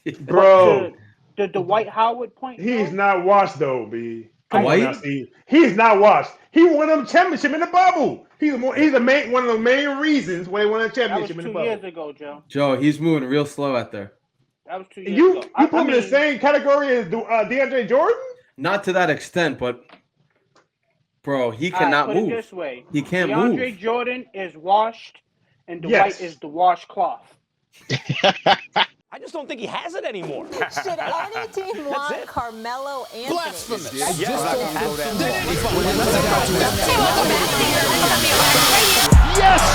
Bro, The Dwight Howard point. he's though? not washed though, B. Come on Dwight? now, Steve. He's not washed. He won them championship in the bubble. He's one of the main reasons why he won a That was championship in the 2 bubble. years ago, Joe. Joe, he's moving real slow out there. That was 2 years You ago. you put him in the same category as DeAndre Jordan? Not to that extent, but bro, he All right, cannot put move. it this way: He can't DeAndre move. Jordan is washed, and Dwight Yes. is the washcloth. I just don't think he has it anymore. Should any team want Carmelo Anthony? Blasphemous. Yes,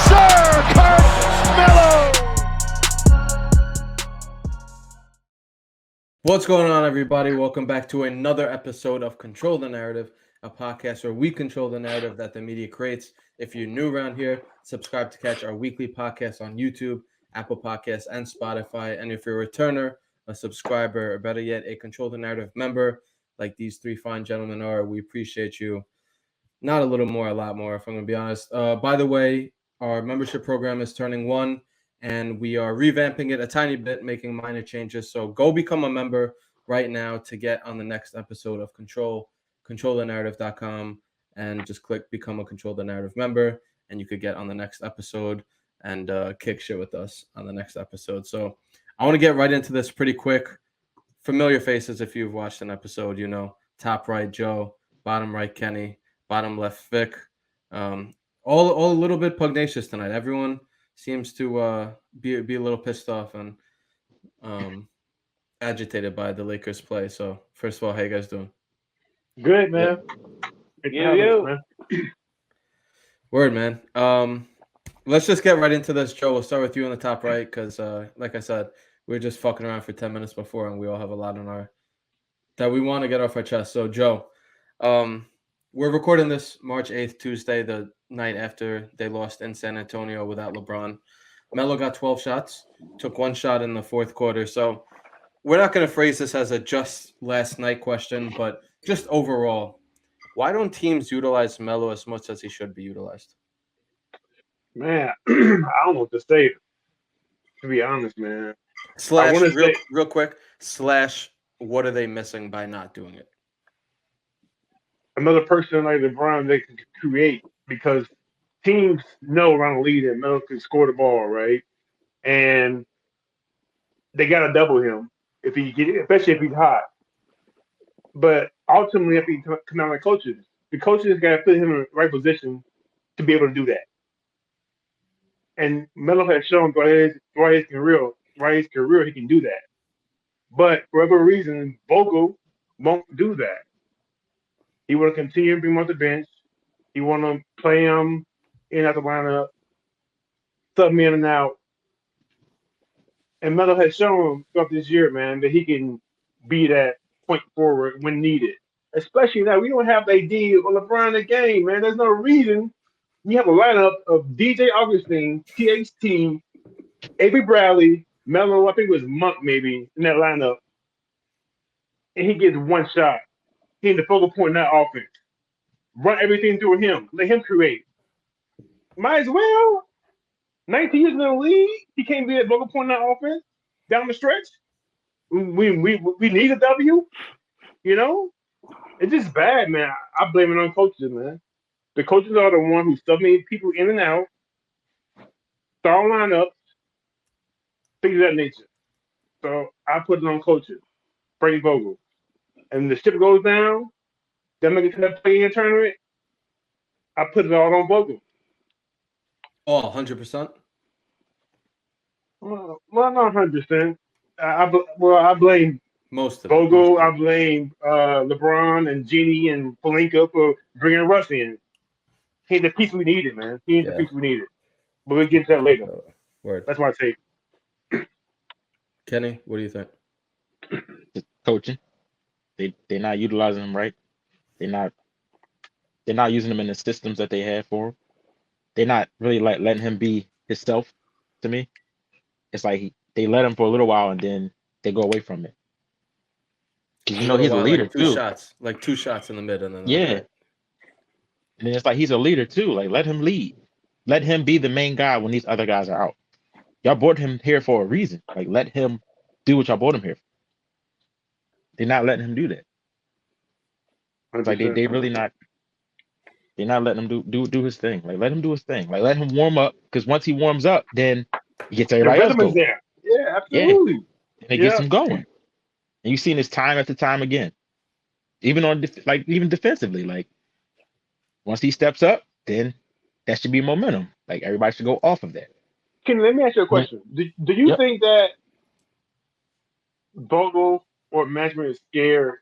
sir, Carmelo. What's going on, everybody? Welcome back to another episode of Control the Narrative, a podcast where we control the narrative that the media creates. If you're new around here, subscribe to catch our weekly podcast on YouTube, Apple Podcasts, and Spotify. And if you're a returner, a subscriber, or better yet, a Control the Narrative member, like these three fine gentlemen are, we appreciate you. Not a little more, a lot more, if I'm going to be honest. By the way, our membership program is turning 1, and we are revamping it a tiny bit, making minor changes. So go become a member right now to get on the next episode of controlthenarrative.com, and just click Become a Control the Narrative member, and you could get on the next episode and kick shit with us on the next episode. So I want to get right into this pretty quick. Familiar faces, if you've watched an episode, you know, top right, Joe, bottom right, Kenny, bottom left, Vick. All a little bit pugnacious tonight. Everyone seems to be a little pissed off and agitated by the Lakers play. So first of all, how you guys doing? Good, man. You. Word, man. Let's just get right into this, Joe. We'll start with you on the top right because, like I said, we were just fucking around for 10 minutes before, and we all have a lot on our that we want to get off our chest. So, Joe, we're recording this March 8th, Tuesday, the night after they lost in San Antonio without LeBron. Melo got 12 shots, took 1 shot in the fourth quarter. So we're not going to phrase this as a just last night question, but just overall, why don't teams utilize Melo as much as he should be utilized? Man, I don't know what to say. To be honest, man. Slash, real quick, slash, what are they missing by not doing it? Another person like LeBron they can create because teams know around the league that Melo can score the ball, right? And they got to double him if he get, especially if he's hot. But ultimately, if he come out like coaches, the coaches got to put him in the right position to be able to do that. And Melo has shown throughout his career he can do that. But for whatever reason, Vogel won't do that. He want to continue to bring him off the bench. He want to play him in at the lineup, sub him in and out. And Melo has shown throughout this year, man, that he can be that point forward when needed. Especially now, we don't have AD or LeBron in the game, man. There's no reason. We have a lineup of DJ Augustine, THT, Avery Bradley, Melo, I think it was Monk maybe in that lineup. And he gets 1 shot. He in the focal point in that offense. Run everything through him. Let him create. Might as well. 19 years in the league. He can't be at focal point in that offense down the stretch. We need a W. You know? It's just bad, man. I blame it on coaches, man. The coaches are the one who subbing people in and out, start lineups, things of that nature. So I put it on coaches, Frank Vogel. And the ship goes down, they make it to that play-in tournament, I put it all on Vogel. Oh, 100%? Well, not 100%. I blame Most of Vogel. it. I blame LeBron and Genie and Pelinka for bringing Russ in. He's the piece we needed, man. He's the piece we needed. But we'll get to that later. Word. That's my take. Kenny, what do you think? Just coaching. They're not utilizing him right. They're not using him in the systems that they have for him. They're not really like letting him be himself. To me, it's like they let him for a little while and then they go away from it. You know he's a leader too. Like 2 shots in the mid, and then yeah. And it's like he's a leader too. Like let him lead. Let him be the main guy when these other guys are out. Y'all brought him here for a reason. Like let him do what y'all brought him here. They're not letting him do that. It's like 100%. they really not. They're not letting him do his thing. Like let him do his thing. Like let him warm up. Because once he warms up, then he gets The everybody else rhythm is going. there. Yeah, Yeah, absolutely. and it gets him going. And you've seen this time after time again. Even on even defensively. Like once he steps up, then that should be momentum. Like everybody should go off of that. Let me ask you a question. Do you Yep. think that Vogel or management is scared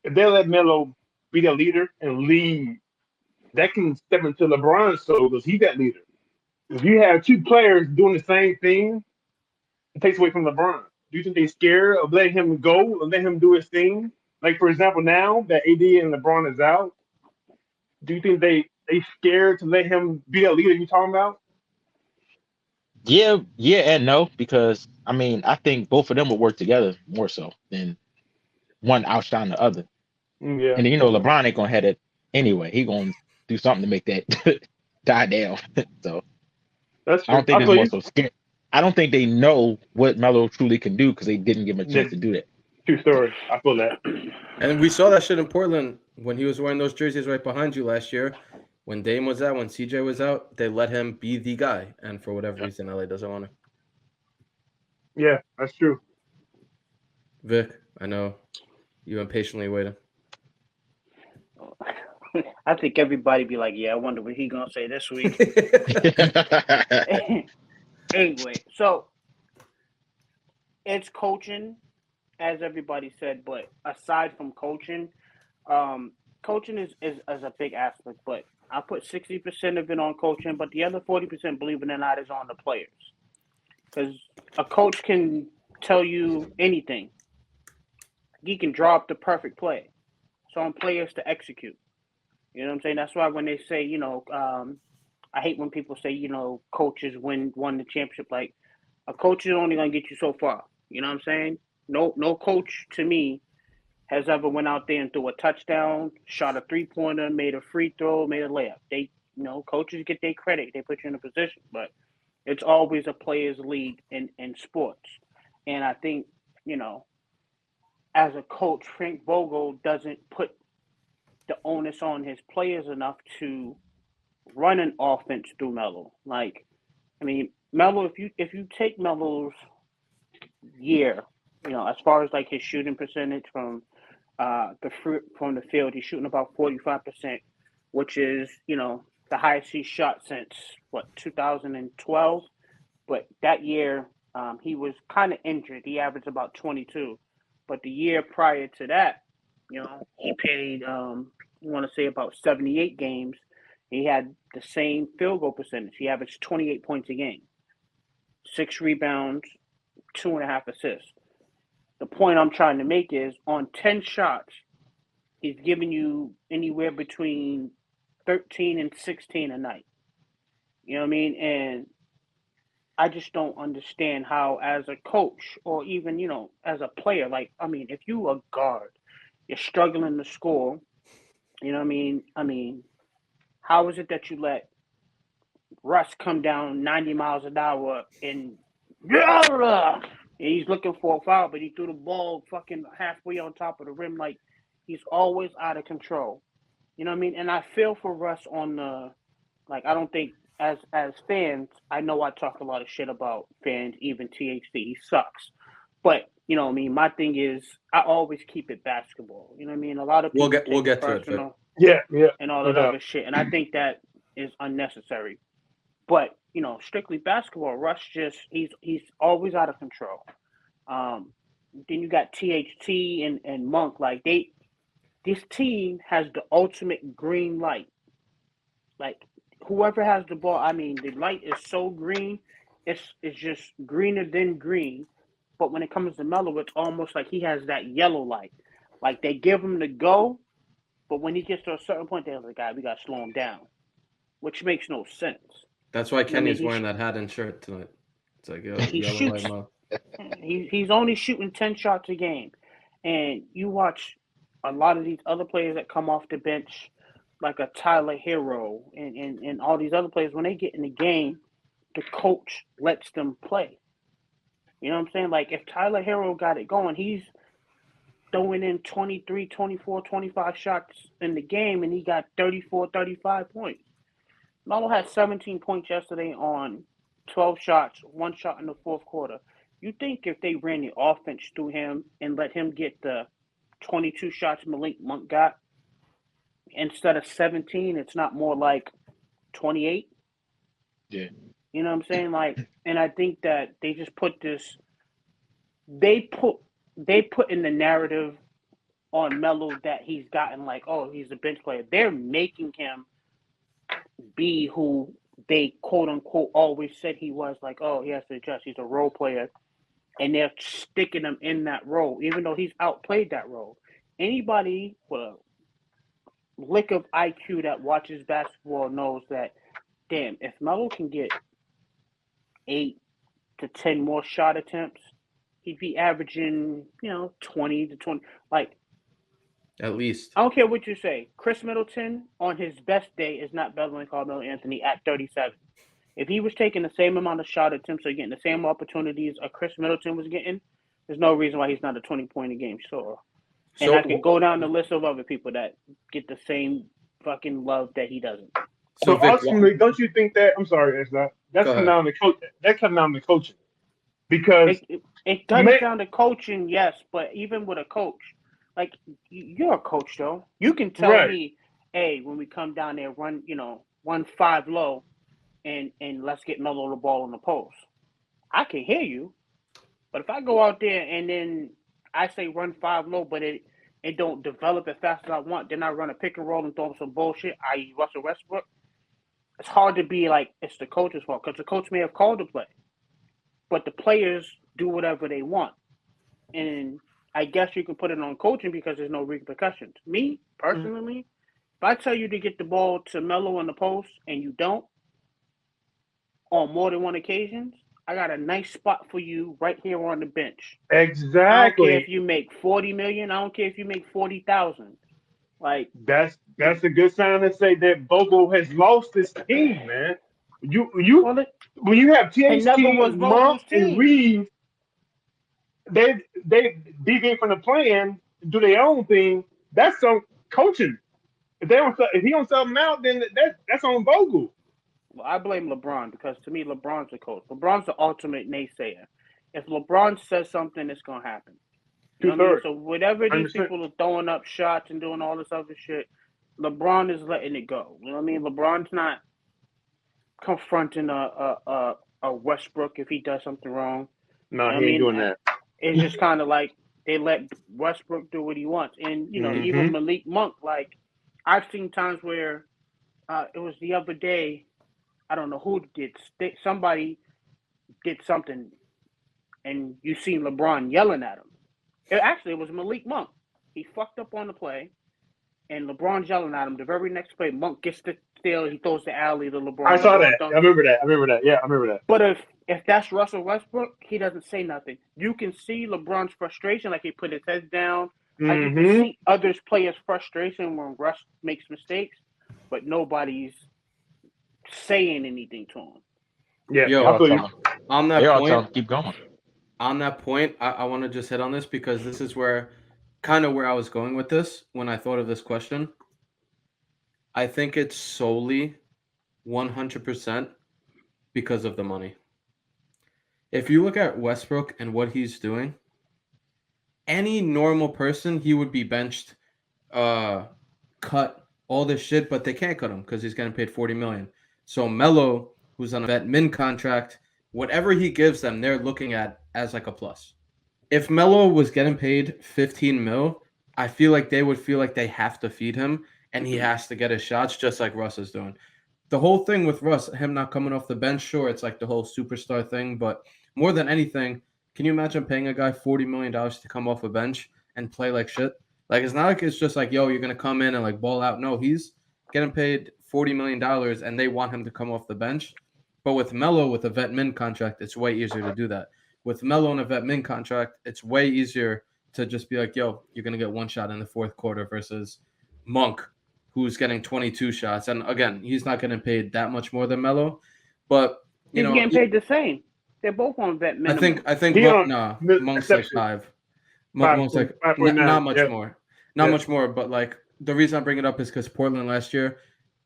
if they let Melo be the leader and lead? That can step into LeBron's soul because he's that leader. If you have two players doing the same thing, it takes away from LeBron. Do you think they're scared of letting him go and let him do his thing? Like for example, now that AD and LeBron is out, do you think they scared to let him be that leader you talking about? Yeah, and no, because I mean I think both of them would work together more so than one outshine the other. Yeah, And then, LeBron ain't gonna have it anyway. He gonna do something to make that die down. So that's I true. don't think I it's feel more you. so scared. I don't think they know what Melo truly can do because they didn't give him a chance to do that. True story. I feel that. And we saw that shit in Portland when he was wearing those jerseys right behind you last year. When Dame was out, when CJ was out, they let him be the guy. And for whatever reason, LA doesn't want to. Yeah, that's true. Vic, I know you impatiently waiting. I think everybody be like, yeah, I wonder what he gonna say this week. Anyway, so it's coaching, as everybody said, but aside from coaching, coaching is a big aspect, but I put 60% of it on coaching, but the other 40%, believe it or not, is on the players. Because a coach can tell you anything. He can draw up the perfect play. So on players to execute. You know what I'm saying? That's why when they say, I hate when people say, coaches won the championship. Like, a coach is only going to get you so far. You know what I'm saying? No coach, to me, has ever went out there and threw a touchdown, shot a three-pointer, made a free throw, made a layup. They, coaches get their credit. They put you in a position. But it's always a players' league in sports. And I think, as a coach, Frank Vogel doesn't put the onus on his players enough to run an offense through Melo. Like, I mean, Melo, if you take Melo's year, as far as like his shooting percentage from the field, he's shooting about 45%, which is the highest he's shot since 2012. But that year, he was kind of injured. He averaged about 22. But the year prior to that, he played, I want to say about 78 games. He had the same field goal percentage. He averaged 28 points a game, 6 rebounds, 2.5 assists. The point I'm trying to make is on 10 shots, he's giving you anywhere between 13 and 16 a night. You know what I mean? And I just don't understand how, as a coach or even, as a player, like, I mean, if you a guard, you're struggling to score, you know what I mean? I mean, how is it that you let Russ come down 90 miles an hour and he's looking for a foul, but he threw the ball fucking halfway on top of the rim? Like, he's always out of control. You know what I mean? And I feel for Russ on the, like, I don't think, as fans, I know I talk a lot of shit about fans, even THC. He sucks. But, you know what I mean? My thing is, I always keep it basketball. You know what I mean? A lot of people We'll get to it, personal. Yeah. And all that other shit. And I think that is unnecessary. But, strictly basketball, Russ he's always out of control. Then you got THT and Monk. Like, this team has the ultimate green light. Like, whoever has the ball, I mean, the light is so green, it's just greener than green. But when it comes to Melo, it's almost like he has that yellow light. Like, they give him the go, but when he gets to a certain point, they're like, we got to slow him down, which makes no sense. That's why Kenny's wearing that hat and shirt tonight. It's like, he yellow shoots. light Mo. He's only shooting 10 shots a game. And you watch a lot of these other players that come off the bench, like a Tyler Hero and all these other players, when they get in the game, the coach lets them play. You know what I'm saying? Like, if Tyler Hero got it going, he's throwing in 23, 24, 25 shots in the game, and he got 34, 35 points. Melo had 17 points yesterday on 12 shots, 1 shot in the fourth quarter. You think if they ran the offense through him and let him get the 22 shots Malik Monk got, instead of 17, it's not more like 28? Yeah. You know what I'm saying? Like, and I think that they just put this, they put in the narrative on Melo that he's gotten like, oh, he's a bench player. They're making him be who they quote unquote always said he was, like, oh, he has to adjust. He's a role player. And they're sticking him in that role, even though he's outplayed that role. Anybody with a lick of IQ that watches basketball knows that, damn, if Melo can get 8 to 10 more shot attempts, he'd be averaging, 20 to 20. Like, At least. I don't care what you say. Chris Middleton on his best day is not better than Carmelo Anthony at 37. If he was taking the same amount of shot attempts or getting the same opportunities Chris Middleton was getting, there's no reason why he's not a 20-point-a-game scorer. And I can go down the list of other people that get the same fucking love that he doesn't. So Vick, ultimately, don't you think that? I'm sorry, that's coming down to coach. That comes down to coaching, because it does down to coaching, yes. But even with a coach, like, you're a coach though, you can tell me, hey, when we come down there, run 5 low, and let's get Melo the ball in the post. I can hear you, but if I go out there and then I say run 5 low, but it don't develop as fast as I want, then I run a pick and roll and throw some bullshit, i.e. Russell Westbrook, it's hard to be like it's the coach's fault, because the coach may have called the play, but the players do whatever they want. And I guess you can put it on coaching because there's no repercussions. Me, personally, if I tell you to get the ball to Melo in the post and you don't, on more than one occasion, I got a nice spot for you right here on the bench. Exactly. I don't care if you make $40 million. I don't care if you make 40,000. Like, that's a good sign to say that Bogle has lost his team, man. When you have THT, Monk, and Reeves, they deviate from the plan, do their own thing. That's some coaching. If he don't sell them out, then that's on Bogle. Well, I blame LeBron, because to me, LeBron's the coach. LeBron's the ultimate naysayer. If LeBron says something, it's gonna happen. You know what I mean? So whatever these people are throwing up shots and doing all this other shit, LeBron is letting it go. You know what I mean? LeBron's not confronting a Westbrook if he does something wrong. No, he ain't doing that. It's just kind of like they let Westbrook do what he wants. And, even Malik Monk, like, I've seen times where it was the other day, I don't know who did, somebody did something, and you seen LeBron yelling at him. It was Malik Monk. He fucked up on the play, and LeBron's yelling at him. The very next play, Monk gets the steal. He throws the alley to LeBron. I saw that. I remember that. Yeah, I remember that. But if that's Russell Westbrook, he doesn't say nothing. You can see LeBron's frustration, like he put his head down. Like you can see others players' frustration when Russ makes mistakes, but nobody's saying anything to him. Yeah, on that point, keep going. On that point, I want to just hit on this, because this is where I was going with this when I thought of this question. I think it's solely 100% because of the money. If you look at Westbrook and what he's doing, any normal person, he would be benched, cut, all this shit, but they can't cut him because he's getting paid $40 million. So Melo, who's on a vet min contract, whatever he gives them, they're looking at as like a plus. If Melo was getting paid $15 million, I feel like they would feel like they have to feed him, and he has to get his shots, just like Russ is doing. The whole thing with Russ, him not coming off the bench, sure, it's like the whole superstar thing, but more than anything, can you imagine paying a guy $40 million to come off a bench and play like shit? Like, it's not like it's just like, yo, you're going to come in and like ball out. No, he's getting paid $40 million and they want him to come off the bench. But with Melo, with a vet min contract, it's way easier to do that. With Melo and a vet min contract, it's way easier to just be like, yo, you're going to get one shot in the fourth quarter versus Monk, who's getting 22 shots. And again, he's not getting paid that much more than Melo. But, he's getting paid the same. They're both on vet minimum. I think He on Monk's like exception. five. Monk's like 5.9. not much Yep. more. Not Yep. much more, but like the reason I bring it up is because Portland last year,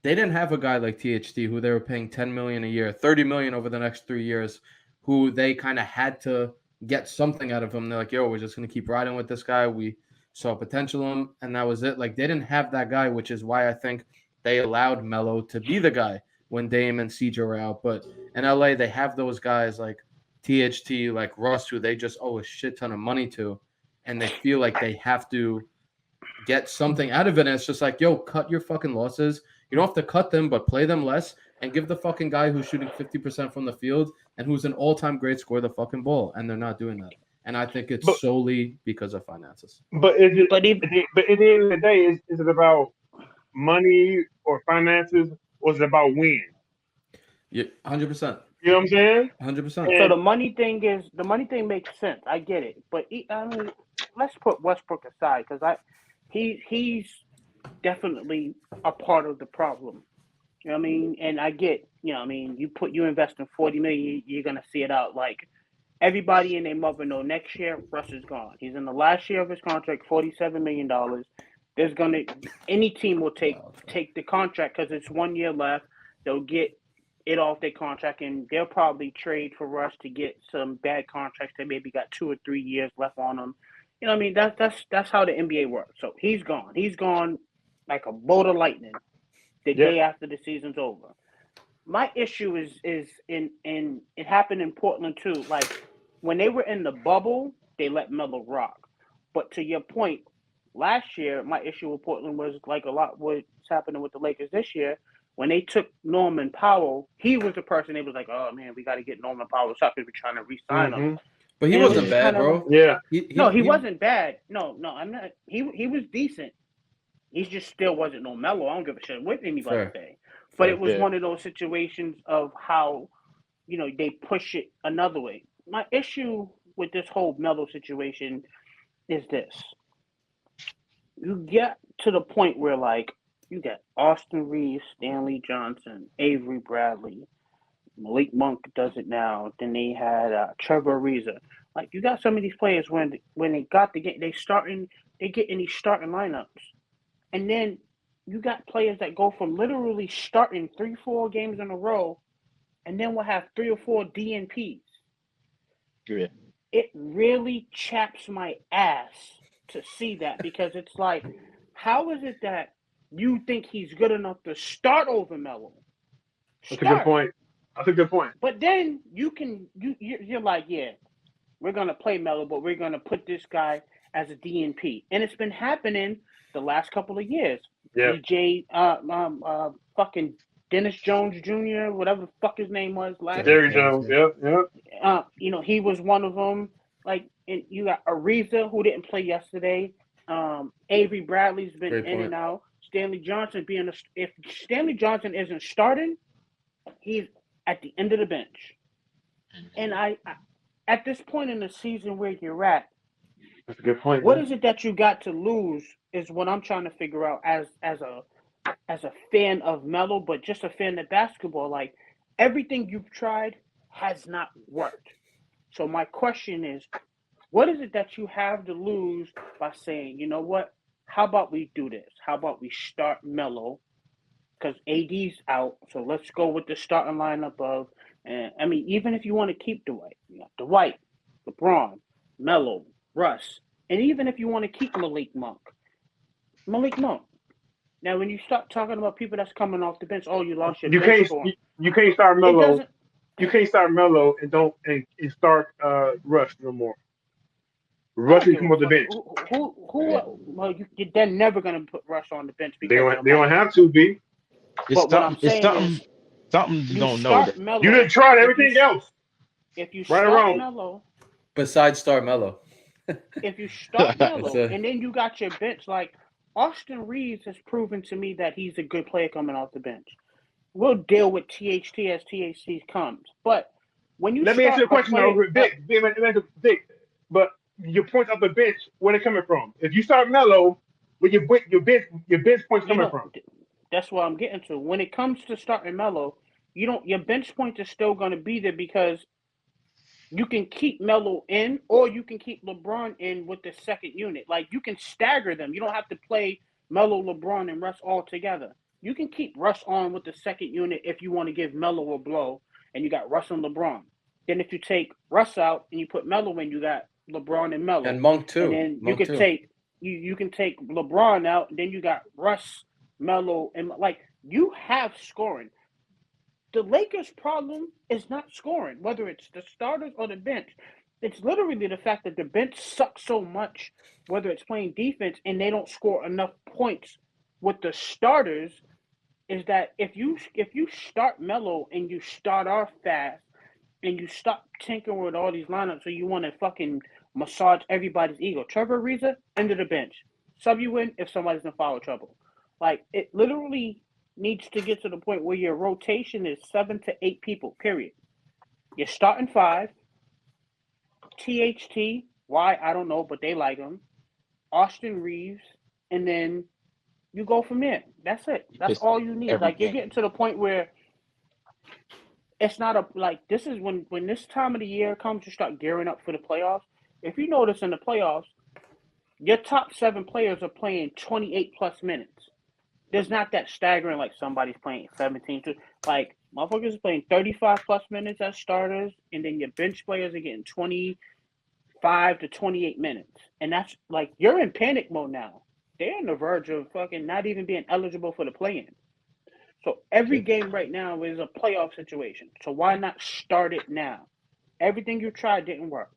they didn't have a guy like THT who they were paying $10 million a year, $30 million over the next 3 years, who they kind of had to get something out of him. They're like, yo, we're just gonna keep riding with this guy. We saw potential in him, and that was it. Like they didn't have that guy, which is why I think they allowed Melo to be the guy when Dame and CJ were out. But in LA, they have those guys like THT, like Russ, who they just owe a shit ton of money to, and they feel like they have to get something out of it. And it's just like, yo, cut your fucking losses. You don't have to cut them, but play them less and give the fucking guy who's shooting 50% from the field and who's an all-time great scorer the fucking ball. And they're not doing that. And I think it's solely because of finances. But at the end of the day, is it about money or finances, or is it about win? Yeah, 100%. You know what I'm saying? 100%. So the money thing makes sense. I get it, but I mean, let's put Westbrook aside because he's definitely a part of the problem. You know what I mean? And I get, you know what I mean, you invest in $40 million, you're gonna see it out. Like everybody and their mother know next year Russ is gone. He's in the last year of his contract, $47 million. Any team will take the contract because it's 1 year left. They'll get it off their contract, and they'll probably trade for Russ to get some bad contracts that maybe got 2 or 3 years left on them. You know what I mean? That's how the NBA works. So he's gone. He's gone like a bolt of lightning the day after the season's over. My issue is in it happened in Portland too. Like when they were in the bubble, they let Melo rock. But to your point, last year my issue with Portland was like a lot what's happening with the Lakers this year. When they took Norman Powell, he was the person they was like, oh man, we got to get Norman Powell up because we're trying to re-sign him. But he wasn't bad, bro. Yeah. He wasn't bad. No, I'm not. He was decent. He just still wasn't no Melo. I don't give a shit what anybody say. But it was one of those situations of how, you know, they push it another way. My issue with this whole Melo situation is this. You get to the point where, like, you got Austin Reeves, Stanley Johnson, Avery Bradley, Malik Monk does it now. Then they had Trevor Ariza. Like, you got some of these players when they got the game, they get in these starting lineups. And then you got players that go from literally starting 3-4 games in a row, and then we'll have 3 or 4 DNPs. Yeah. It really chaps my ass to see that because it's like, how is it that you think he's good enough to start over Melo? That's a good point. But then you're like, yeah, we're gonna play Melo, but we're gonna put this guy as a DNP, and it's been happening the last couple of years. Yeah. DJ, fucking Dennis Jones Jr., whatever the fuck his name was last. Jerry Jones. Yep. You know, he was one of them. Like, and you got Ariza, who didn't play yesterday. Avery Bradley's been in and out. Stanley Johnson if Stanley Johnson isn't starting, he's at the end of the bench. And I at this point in the season where you're at, that's a good point. What is it that you got to lose is what I'm trying to figure out as a fan of Melo, but just a fan of basketball. Like, everything you've tried has not worked. So my question is, what is it that you have to lose by saying, you know what? How about we do this? How about we start Melo? Because AD's out, so let's go with the starting lineup of. I mean, even if you want to keep Dwight, you got Dwight, LeBron, Melo, Russ, and even if you want to keep Malik Monk. Now, when you start talking about people that's coming off the bench, you lost your bench for him. You can't start Melo. You can't start Melo and start Russ no more. Russ can come off the bench. Well, they're never going to put Russ on the bench because they don't have to be. Something you don't know. Melo, you didn't try everything else. If you start Melo, besides start Melo, if you start Melo and then you got your bench, like Austin Reeves has proven to me that he's a good player coming off the bench. We'll deal with THT as THT comes, but when you let me answer your question, Vick. But your points off the bench, where they coming from? If you start Melo, where your bench points coming from? That's what I'm getting to. When it comes to starting Melo, your bench points are still going to be there because you can keep Melo in, or you can keep LeBron in with the second unit. Like, you can stagger them. You don't have to play Melo, LeBron, and Russ all together. You can keep Russ on with the second unit if you want to give Melo a blow, and you got Russ and LeBron. Then if you take Russ out and you put Melo in, you got LeBron and Melo. And Monk too. And then Monk you can too. take you can take LeBron out, and then you got Russ, Melo, and like, you have scoring. The Lakers' problem is not scoring, whether it's the starters or the bench. It's literally the fact that the bench sucks so much, whether it's playing defense, and they don't score enough points with the starters. Is that if you start Melo and you start off fast and you stop tinkering with all these lineups, so you want to fucking massage everybody's ego. Trevor Ariza, into the bench. Sub you in if somebody's in foul trouble. Like, it literally needs to get to the point where your rotation is 7 to 8 people, period. You're starting 5. THT, why, I don't know, but they like him. Austin Reeves, and then you go from there. That's it. That's Just all you need. every Like, you're game. getting to the point where it's not this is when this time of the year comes, you start gearing up for the playoffs. If you notice in the playoffs, your top 7 players are playing 28 plus minutes. There's not that staggering like somebody's playing 17. Like, motherfuckers are playing 35 plus minutes as starters, and then your bench players are getting 25 to 28 minutes. And that's like, you're in panic mode now. They're on the verge of fucking not even being eligible for the play-in. So every game right now is a playoff situation. So why not start it now? Everything you tried didn't work.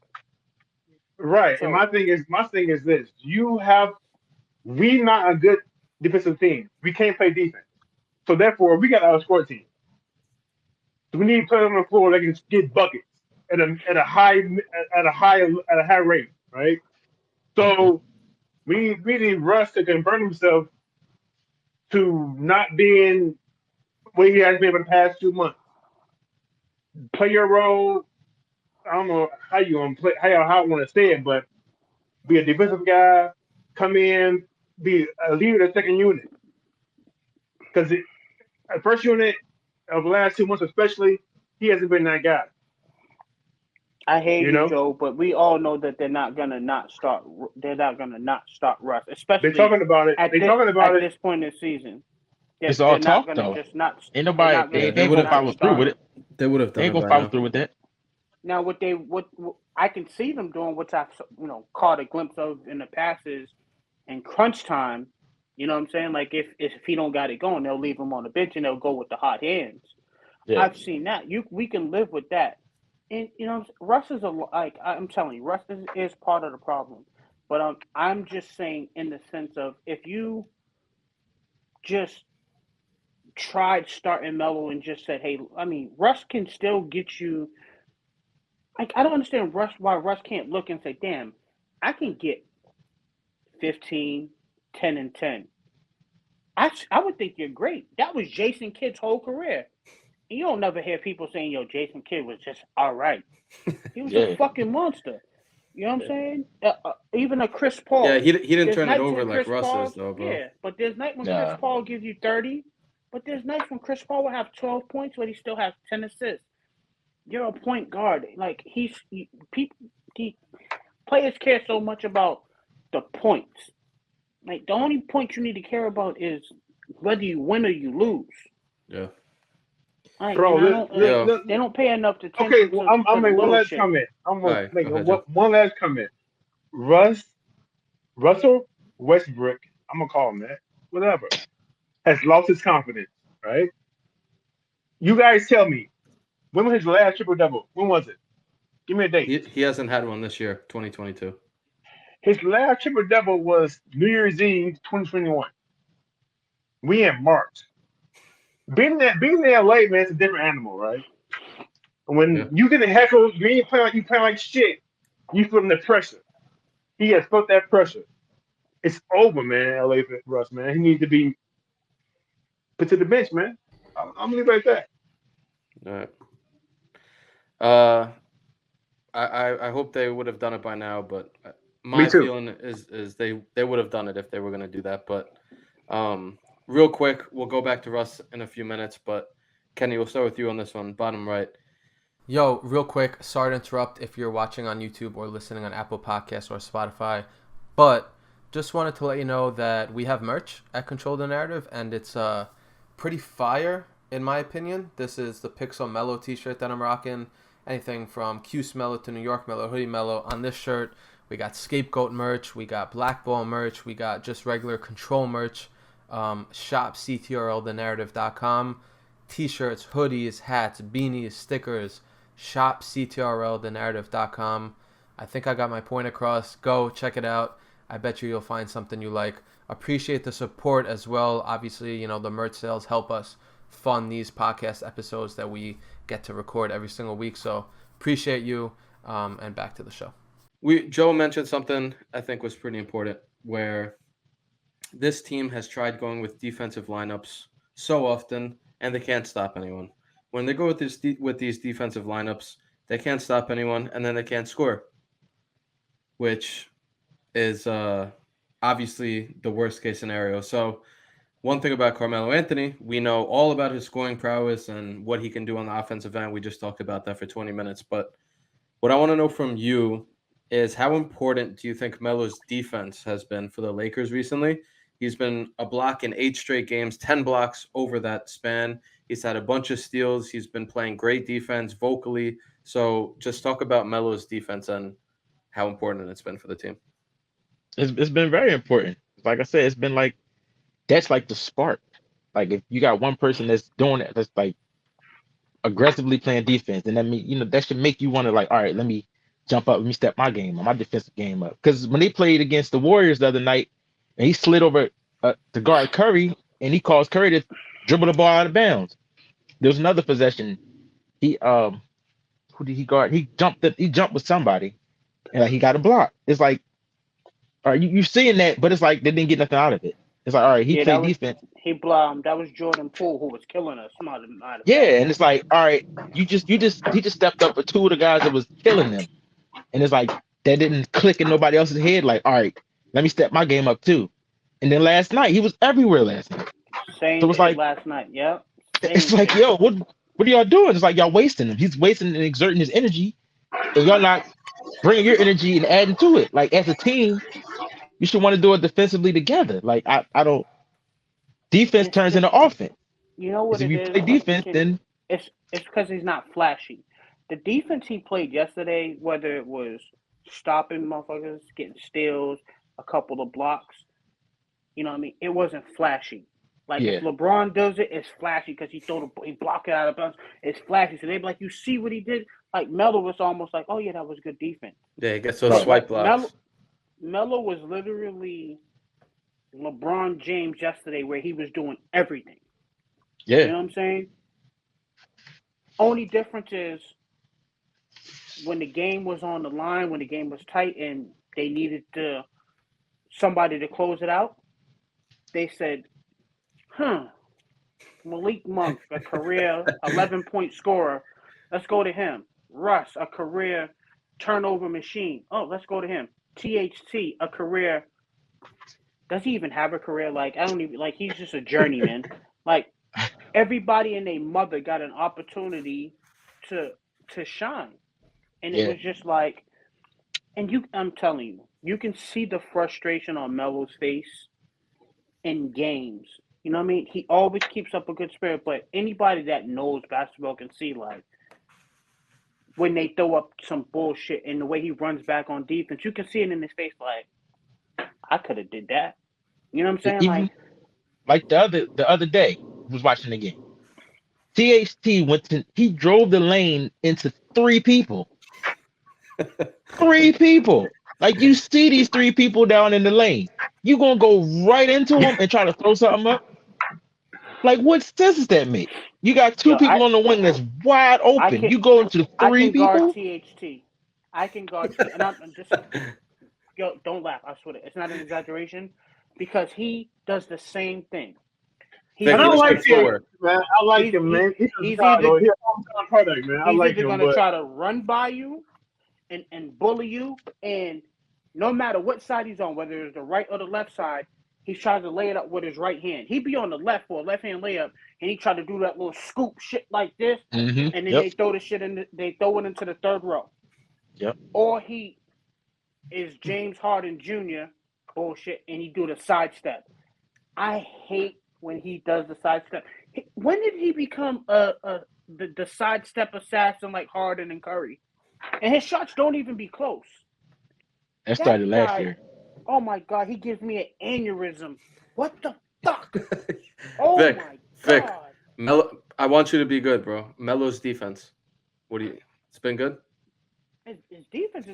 Right. So, And my thing is this: we not a good defensive team. We can't play defense. So therefore, we got to outscore team. So we need players on the floor that can get buckets at a high rate, right? So we need Russ to convert himself to not being what he has been for the past 2 months. Play your role. I don't know how you want to play, how I want to say it, but be a defensive guy, come in, be a leader of the second unit. Because the first unit of the last 2 months, especially, he hasn't been that guy. I hate You know? Joe, but we all know that they're not gonna not start. They're not gonna not start Russ, especially They're talking about it. at this point in the season. It's all talk, not though. gonna just not. Ain't nobody they ain't gonna follow through with it. They would have done They ain't it gonna by follow now. through with that. Now, what I can see them doing, which I've caught a glimpse of in the past, is in crunch time. You know what I'm saying? Like, if he don't got it going, they'll leave him on the bench and they'll go with the hot hands. Yeah. I've seen that. We can live with that. And Russ is I'm telling you, Russ is part of the problem. But I'm just saying, in the sense of, if you just tried starting Melo and just said, hey, I mean, Russ can still get you. Like, I don't understand why Russ can't look and say, damn, I can get 15, 10, and 10. I would think you're great. That was Jason Kidd's whole career. And you don't never hear people saying, yo, Jason Kidd was just all right. He was a fucking monster. You know what I'm saying? Even a Chris Paul. Yeah, he didn't There's turn it nights over when like Chris Russ Paul, is, though, bro. Yeah, but there's nights when Nah. Chris Paul gives you 30, but there's nights when Chris Paul will have 12 points, but he still has 10 assists. You're a point guard. Like, players care so much about the points. Like, the only point you need to care about is whether you win or you lose. Yeah. Like, Bro, they don't pay enough attention. Okay, well, to I'm making one little last shit. comment. I'm gonna Right, make go ahead, one last comment. Russell Westbrook, I'm gonna call him that, whatever, has lost his confidence, right? You guys tell me, when was his last triple double? When was it? Give me a date. He hasn't had one this year, 2022. His last triple double was New Year's Eve, 2021. We in March. Being in LA, man, it's a different animal, right? When you get heckled, you ain't playing like shit. You feel the pressure. He has felt that pressure. It's over, man. LA for Russ, man. He needs to be put to the bench, man. I'm gonna leave it like that. All right. I hope they would have done it by now, but my feeling is they would have done it if they were going to do that. But real quick, we'll go back to Russ in a few minutes. But Kenny, we'll start with you on this one, bottom right. Yo, real quick, sorry to interrupt if you're watching on YouTube or listening on Apple Podcasts or Spotify, but just wanted to let you know that we have merch at Control the Narrative, and it's pretty fire, in my opinion. This is the Pixel Melo t-shirt that I'm rocking. Anything from Cuse Melo to New York Melo, Hoodie Melo. On this shirt, we got Scapegoat merch, we got Blackball merch, we got just regular Control merch. Shop CTRL the Narrative.com. T-shirts, hoodies, hats, beanies, stickers. Shop CTRL the Narrative.com. I think I got my point across. Go check it out. I bet you'll find something you like. Appreciate the support as well. Obviously, you know, the merch sales help us fund these podcast episodes that we get to record every single week. So appreciate you. And back to the show. Joe mentioned something I think was pretty important, where this team has tried going with defensive lineups so often, and they can't stop anyone. When they go with these defensive lineups, they can't stop anyone, and then they can't score, which is obviously the worst case scenario. So one thing about Carmelo Anthony, we know all about his scoring prowess and what he can do on the offensive end. We just talked about that for 20 minutes. But what I want to know from you is, how important do you think Melo's defense has been for the Lakers recently? He's been a block in 8 straight games, 10 blocks over that span. He's had a bunch of steals. He's been playing great defense vocally. So just talk about Melo's defense and how important it's been for the team. It's been very important. Like I said, it's been like, that's like the spark. Like if you got one person that's doing it, that's like aggressively playing defense, and that mean, you know, that should make you want to like, all right, let me jump up, let me step my game up, my defensive game up. Because when they played against the Warriors the other night, and he slid over to guard Curry, and he caused Curry to dribble the ball out of bounds. There was another possession. He who did he guard? He jumped with somebody, and like, he got a block. It's like, all right, you're seeing that, but it's like they didn't get nothing out of it. It's like, all right, he played defense. That was Jordan Poole who was killing us. Yeah, and it's like, all right, he just stepped up for 2 of the guys that was killing them, and it's like that didn't click in nobody else's head. Like, all right, let me step my game up too. And then last night, he was everywhere last night. Same so it's like last night. Yep. It's like, yo, what are y'all doing? It's like y'all wasting him. He's wasting and exerting his energy, and y'all not bringing your energy and adding to it. Like, as a team, you should want to do it defensively together. Like, I don't. Defense turns into offense. You know what? If you play defense, then it's because he's not flashy. The defense he played yesterday, whether it was stopping motherfuckers, getting steals, a couple of blocks, you know what I mean? It wasn't flashy. Like, if LeBron does it, it's flashy because he blocked it out of bounds. It's flashy. So they'd be like, you see what he did? Like, Melo was almost like, oh yeah, that was good defense. Yeah, he gets those swipe blocks. Melo was literally LeBron James yesterday, where he was doing everything. Yeah. You know what I'm saying? Only difference is when the game was on the line, when the game was tight and they needed somebody to close it out, they said, Malik Monk, a career 11-point scorer, let's go to him. Russ, a career turnover machine. Oh, let's go to him. THT, a career. Does he even have a career? Like, I don't even, like, he's just a journeyman. Like, everybody and their mother got an opportunity to shine. And it was just like, and I'm telling you, you can see the frustration on Melo's face in games. You know what I mean? He always keeps up a good spirit, but anybody that knows basketball can see, like, when they throw up some bullshit and the way he runs back on defense, you can see it in his face, like, I could have did that. You know what I'm saying? Like the other day, I was watching the game. THT he drove the lane into 3 people. 3 people. Like, you see these 3 people down in the lane. You gonna go right into them and try to throw something up? Like, what sense does that make? You got 2 people on the wing that's wide open. You go into 3 people? I can guard THT. I can guard THT. And I'm just, yo, don't laugh. I swear it's not an exaggeration, because he does the same thing. I don't like him, man. I like him, man. He's either going to try to run by you and bully you, and no matter what side he's on, whether it's the right or the left side, he tries to lay it up with his right hand. He'd be on the left for a left-hand layup, and he tried to do that little scoop shit like this, and then they throw the shit in. They throw it into the third row. Yep. Or he is James Harden Jr. bullshit, and he do the sidestep. I hate when he does the sidestep. When did he become the sidestep assassin like Harden and Curry? And his shots don't even be close. That started last year. Oh my God, he gives me an aneurysm. What the fuck? Oh Vick, my Vick, God. Melo, I want you to be good, bro. Melo's defense. It's been good? His defense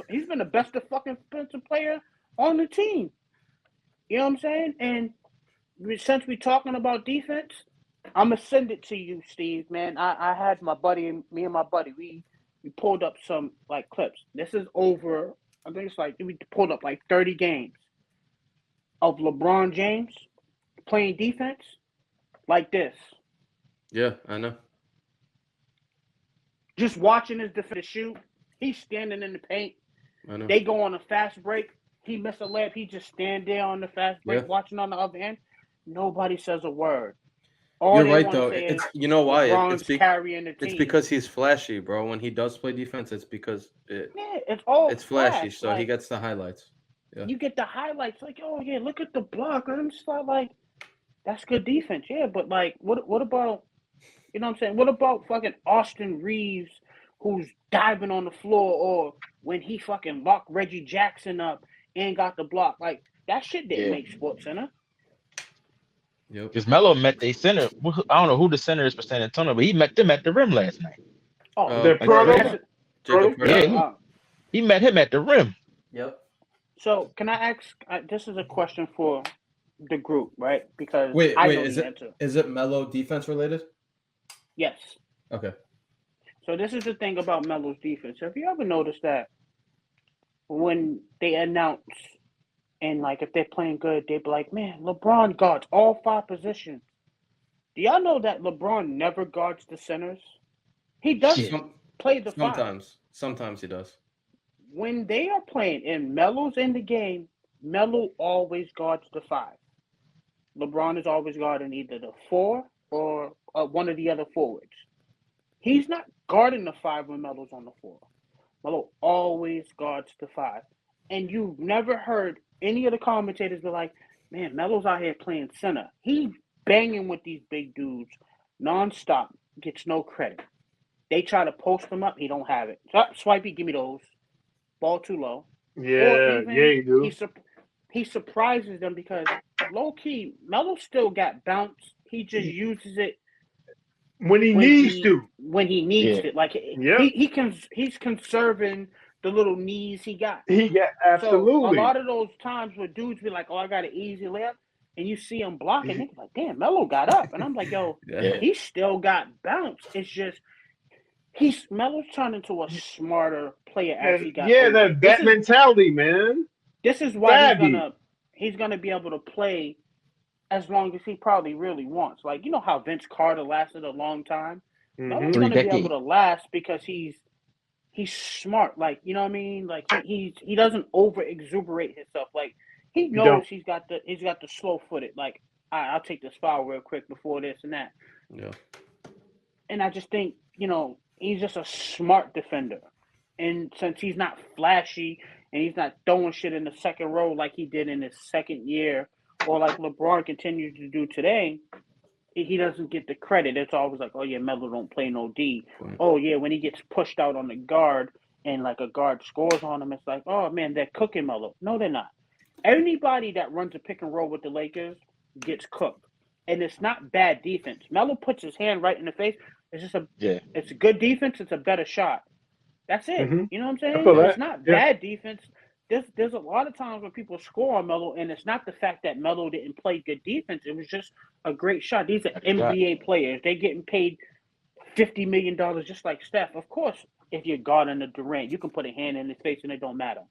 he's been the best fucking defensive player on the team. You know what I'm saying? And since we're talking about defense, I'm going to send it to you, Steve, man. I had me and my buddy, we pulled up some like clips. This is over, I think it's like, we pulled up like 30 games of LeBron James playing defense like this. Yeah, I know. Just watching his defender shoot. He's standing in the paint. I know. They go on a fast break. He missed a layup. He just stand there on the fast break watching on the other end. Nobody says a word. You're right, though. It's you know why? LeBron's carrying the team. It's because he's flashy, bro. When he does play defense, it's because it's flashy, so like, he gets the highlights. Yeah. You get the highlights, like, oh yeah, look at the block. And I'm just like, that's good defense, yeah. But like, what about, you know what I'm saying? What about fucking Austin Reeves, who's diving on the floor, or when he fucking locked Reggie Jackson up and got the block? Like, that shit didn't make Sports Center. Yep. Because Melo met their center. I don't know who the center is for San Antonio, but he met them at the rim last night. He met him at the rim. Yep. So can I ask? This is a question for the group, right? Because wait, is it Melo defense related? Yes. Okay. So this is the thing about Melo's defense. Have you ever noticed that when they announce and like if they're playing good, they'd be like, "Man, LeBron guards all 5 positions." Do y'all know that LeBron never guards the centers? He doesn't play the 5. Sometimes he does. When they are playing and Melo's in the game, Melo always guards the 5. LeBron is always guarding either the 4 or one of the other forwards. He's not guarding the 5 when Melo's on the 4. Melo always guards the 5. And you've never heard any of the commentators be like, man, Melo's out here playing center. He's banging with these big dudes nonstop, gets no credit. They try to post him up, he don't have it. Swipey, give me those. Ball too low. Yeah, you do. He surprises them because low-key, Melo still got bounce. He just uses it when he needs to. When he needs it. Like, he's conserving the little knees he got. Absolutely. So a lot of those times where dudes be like, oh, I got an easy layup, and you see him blocking, they're like, damn, Melo got up. And I'm like, yo, he still got bounce. It's just Melo's turned into a smarter player as he got older. that mentality, man. This is why he's gonna be able to play as long as he probably really wants. Like, you know how Vince Carter lasted a long time? Melo's gonna be able to last because he's smart. Like, you know what I mean? Like he doesn't over exuberate himself. Like he knows he's got the slow footed. Like I'll take this foul real quick before this and that. Yeah. And I just think, you know, he's just a smart defender. And since he's not flashy and he's not throwing shit in the second row like he did in his second year, or like LeBron continues to do today, he doesn't get the credit. It's always like, oh yeah, Melo don't play no D. Right. Oh yeah, when he gets pushed out on the guard and like a guard scores on him, it's like, oh man, they're cooking Melo. No, they're not. Anybody that runs a pick and roll with the Lakers gets cooked. And it's not bad defense. Melo puts his hand right in the face. It's just it's a good defense. It's a better shot. That's it. Mm-hmm. You know what I'm saying? It's not bad defense. There's a lot of times when people score on Melo, and it's not the fact that Melo didn't play good defense. It was just a great shot. These are NBA players. They're getting paid $50 million just like Steph. Of course, if you're guarding the Durant, you can put a hand in his face and it don't matter.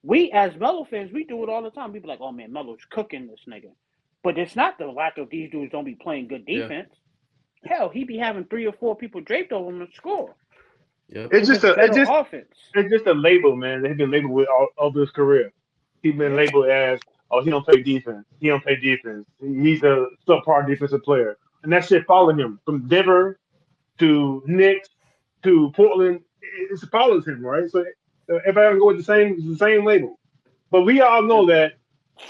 We, as Melo fans, we do it all the time. People like, oh, man, Melo's cooking this nigga. But it's not the lack of these dudes don't be playing good defense. Yeah. Hell, he be having 3 or 4 people draped over him to score. Yep. It's just offense. It's just a label, man. They've been labeled with all of his career. He's been labeled as oh, he don't play defense. He don't play defense. He's a subpar defensive player, and that shit followed him from Denver to Knicks to Portland. It follows him, right? So everybody go with the same label. But we all know that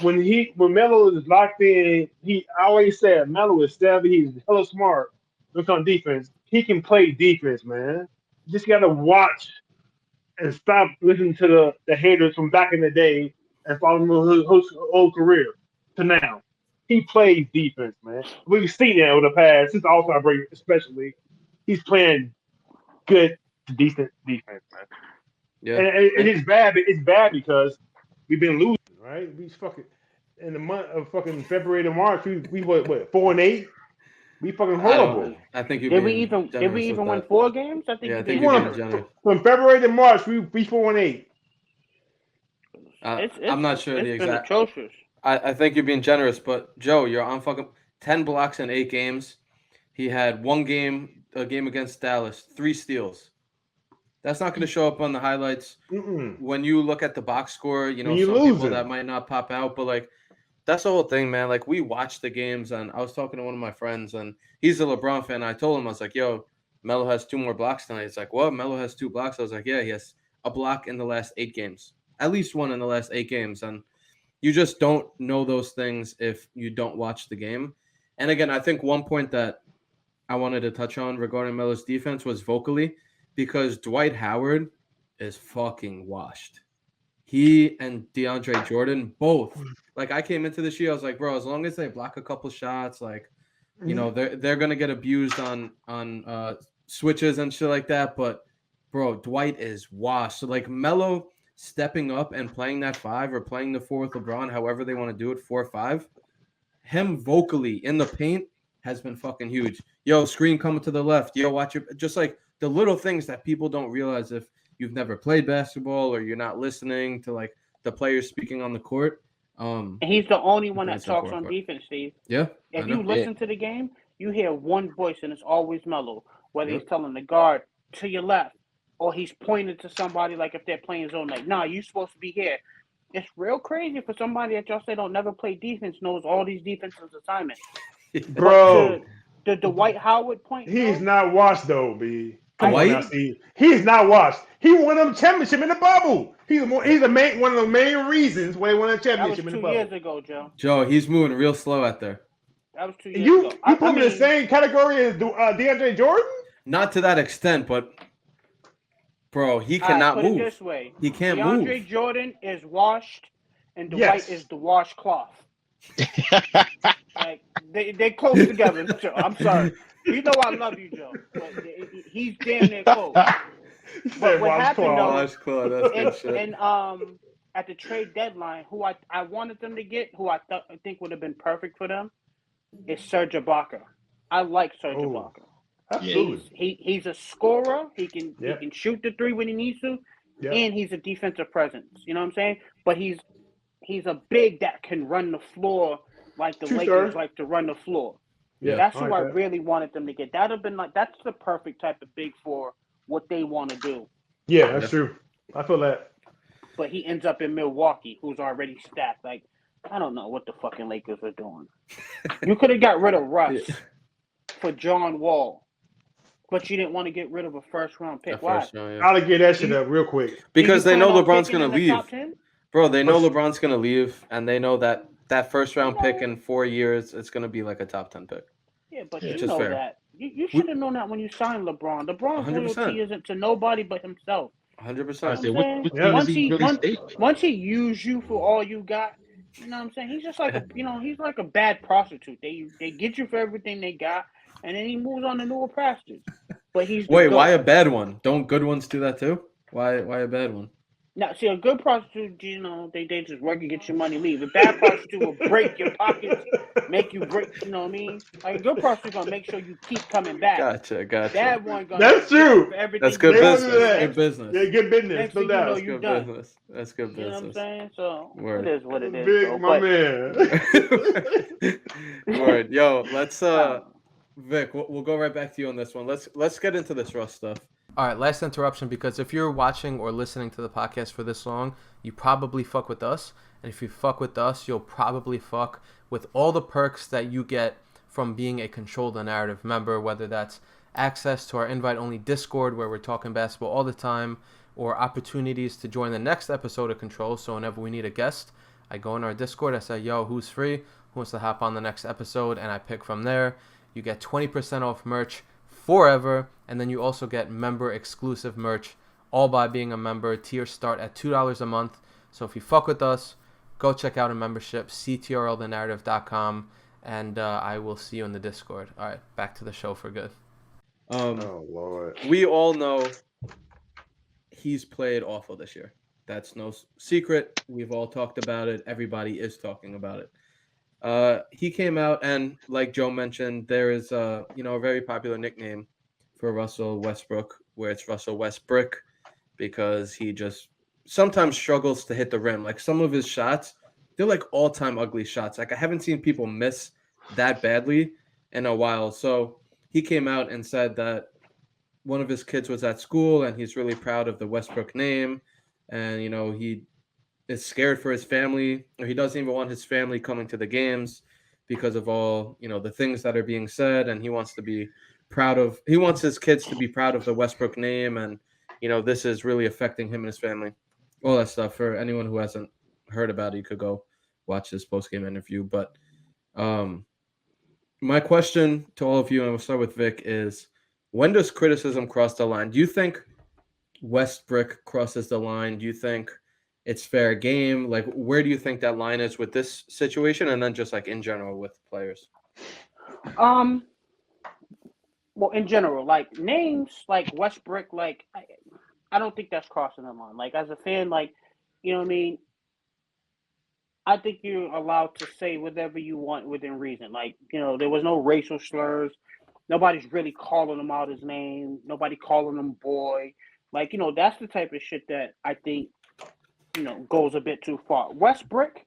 when Melo is locked in, I always said Melo is savvy. He's hella smart. Look on defense. He can play defense, man. You just gotta watch and stop listening to the haters from back in the day and follow his whole career to now. He plays defense, man. We've seen that over the past, since the All-Star break especially. He's playing good to decent defense, man. Yeah. And it's bad. It's bad because we've been losing, right? We fucking in the month of fucking February to March. We what 4-8. We fucking horrible. I think you did we even win 4 games? I think yeah, you I think did. you're being generous. From February to March, we 4-8. I'm not sure the exact. Atrocious. I think you're being generous, but Joe, you're on fucking 10 blocks in 8 games. He had a game against Dallas, 3 steals. That's not going to show up on the highlights. When you look at the box score, some people that might not pop out, but like that's the whole thing, man. Like we watch the games, and I was talking to one of my friends, and he's a LeBron fan. I told him, I was like, "Yo, Melo has 2 more blocks tonight." He's like, "What? Melo has 2 blocks?" I was like, "Yeah, he has a block in the last 8 games, at least one in the last 8 games." And you just don't know those things if you don't watch the game. And again, I think one point that I wanted to touch on regarding Melo's defense was vocally, because Dwight Howard is fucking washed. He and DeAndre Jordan both. Like I came into this year, I was like, bro, as long as they block a couple shots, like, they're gonna get abused on switches and shit like that. But bro, Dwight is washed. So like Melo stepping up and playing that 5 or playing the 4 with LeBron, however they want to do it, 4-5, him vocally in the paint has been fucking huge. Yo, screen coming to the left. Yo, watch it. Just like the little things that people don't realize if you've never played basketball or you're not listening to like the players speaking on the court. And he's the only one that talks on defense, Steve. Yeah. If you listen to the game, you hear one voice and it's always Melo, whether he's telling the guard to your left or he's pointing to somebody like if they're playing zone, like, nah, you're supposed to be here. It's real crazy for somebody that y'all say don't never play defense, knows all these defensive assignments. Bro. The Dwight Howard point. He's not washed though, B. Dwight? He's not washed. He won a championship in the bubble. He's one of the main reasons why he won a championship in the bubble. That was 2 years ago, Joe. Joe, he's moving real slow out there. That was 2 years ago. You put him in the same category as DeAndre Jordan? Not to that extent, but bro, he cannot move. Put it this way. He can't move. DeAndre Jordan is washed, and Dwight is the washcloth. Like they close together. Joe. I'm sorry. You know I love you, Joe. But he's damn near close. But what happened though? And at the trade deadline, who I wanted them to get, who I think would have been perfect for them, is Serge Ibaka. I like Serge Ibaka. Absolutely. He's a scorer. He can shoot the 3 when he needs to, and he's a defensive presence. You know what I'm saying? But he's a big that can run the floor like the Lakers like to run the floor. Yeah, that's who I really wanted them to get. That'd have been that's the perfect type of big for what they want to do. Yeah, that's true. I feel that. But he ends up in Milwaukee, who's already stacked. Like, I don't know what the fucking Lakers are doing. You could have got rid of Russ for John Wall, but you didn't want to get rid of a first-round pick. Why? I'll get that shit up real quick. Because they know LeBron's going to leave. Bro, they know LeBron's going to leave, and they know that first-round pick in 4 years, it's going to be like a top 10 pick. Yeah, but you know that. You should have known that when you signed LeBron. LeBron's 100%. loyalty isn't to nobody but himself. 100%. Once he used you for all you got, you know what I'm saying? He's just like he's like a bad prostitute. They get you for everything they got, and then he moves on to newer pastures. But why a bad one? Don't good ones do that too? Why a bad one? Now, see, a good prostitute, they just work and get your money, leave. A bad prostitute will break your pockets, make you break, you know what I mean? Like, a good prostitute going to make sure you keep coming back. Gotcha. Bad one going That's true. That's good business. Good business. Yeah, good business. No doubt. That's good business. That's good business. You know what I'm saying? So, Word. It is what it is. Big, my man. Word. Yo, let's, Vic, we'll go right back to you on this one. Let's get into this Russ stuff. All right, last interruption, because if you're watching or listening to the podcast for this long, you probably fuck with us, And if you fuck with us, you'll probably fuck with all the perks that you get from being a Control the Narrative member, whether that's access to our invite-only Discord where we're talking basketball all the time, or opportunities to join the next episode of Control. So whenever we need a guest, I go in our Discord, I say, yo, who's free? Who wants to hop on the next episode? And I pick from there. You get 20% off merch forever, and then you also get member-exclusive merch, all by being a member. Tiers start at $2 a month. So if you fuck with us, go check out a membership, CTRLthenarrative.com, and I will see you in the Discord. All right, back to the show for good. Oh Lord. We all know he's played awful this year. That's no secret. We've all talked about it. Everybody is talking about it. He came out, and like Joe mentioned, there is a very popular nickname for Russell Westbrook, where it's Russell Westbrook, because he just sometimes struggles to hit the rim. Like, some of his shots, they're like all-time ugly shots. Like, I haven't seen people miss that badly in a while. So he came out and said that one of his kids was at school and he's really proud of the Westbrook name. And, he is scared for his family, or he doesn't even want his family coming to the games because of all, the things that are being said. And he wants his kids to be proud of the Westbrook name. And, this is really affecting him and his family. All that stuff. For anyone who hasn't heard about it, you could go watch this post-game interview. But my question to all of you, and we'll start with Vic, is when does criticism cross the line? Do you think Westbrook crosses the line? Do you think it's fair game? Like, where do you think that line is with this situation, and then just like in general with players? Well, in general, like names like Westbrook, like I don't think that's crossing the line. Like, as a fan, like, you know what I mean? I think you're allowed to say whatever you want within reason. Like, there was no racial slurs. Nobody's really calling him out his name. Nobody calling him boy. Like, that's the type of shit that I think, goes a bit too far. Westbrook,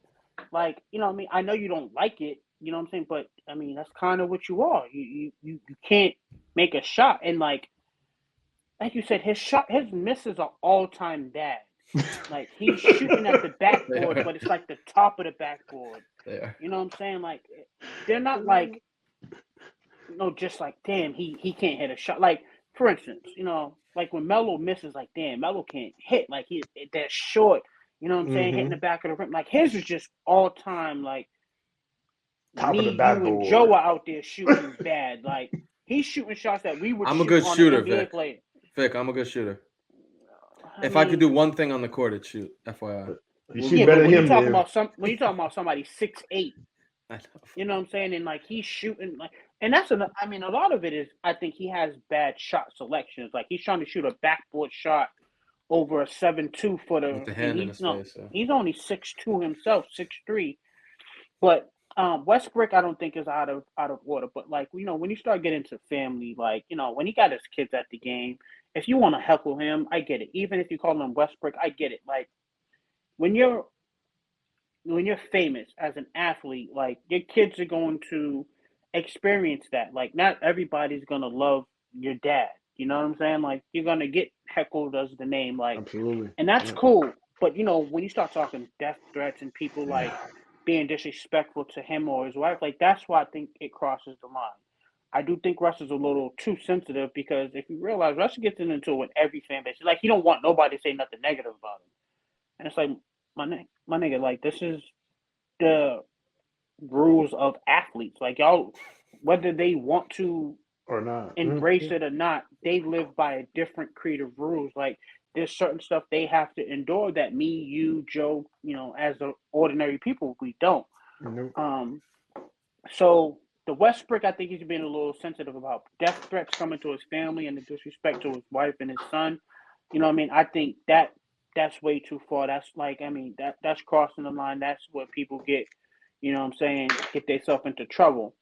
like, what I mean? I know you don't like it, you know what I'm saying? But, I mean, that's kind of what you are. You can't make a shot. And, like you said, his misses are all-time bad. Like, he's shooting at the backboard, but it's like the top of the backboard. You know what I'm saying? Like, they're not like, just like, damn, he can't hit a shot. Like, for instance, like when Melo misses, like, damn, Melo can't hit. Like, they're short, you know what I'm saying? Hitting the back of the rim. Like, his is just all-time, like, Top me, of the you, backboard. and Joe are out there shooting bad. Like, he's shooting shots that we would I'm a shoot good on shooter, an NBA Vic. player. Vic, I'm a good shooter. I could do one thing on the court, it's shoot. FYI. You shoot better than him, man. When you're talking about somebody 6'8", you know what I'm saying? And, like, he's shooting, like, and that's a lot of it is, I think he has bad shot selections. Like, he's trying to shoot a backboard shot over a 7'2" footer. With the hand in his face. So. He's only 6'2" himself, 6'3". But Westbrook, I don't think is out of order. But, like, when you start getting to family, like, when he got his kids at the game, if you want to heckle him, I get it. Even if you call him Westbrook, I get it. Like, when you're famous as an athlete, like, your kids are going to experience that. Like, not everybody's going to love your dad. You know what I'm saying? Like, you're going to get heckled as the name. Like, absolutely. And that's cool. But, when you start talking death threats and people, like, being disrespectful to him or his wife, like, that's why I think it crosses the line. I do think Russ is a little too sensitive, because if you realize, Russ gets into it with every fan base. Like, he don't want nobody to say nothing negative about him. And it's like, my nigga, like, this is the rules of athletes. Like, y'all, whether they want to or not embrace it or not, they live by a different creed of rules. Like, there's certain stuff they have to endure that me, you, Joe, as the ordinary people, we don't. So the Westbrook, I think he's being a little sensitive about death threats coming to his family and the disrespect to his wife and his son. You know what I mean? I think that's way too far. That's like, that's crossing the line. That's where people get, get themselves into trouble.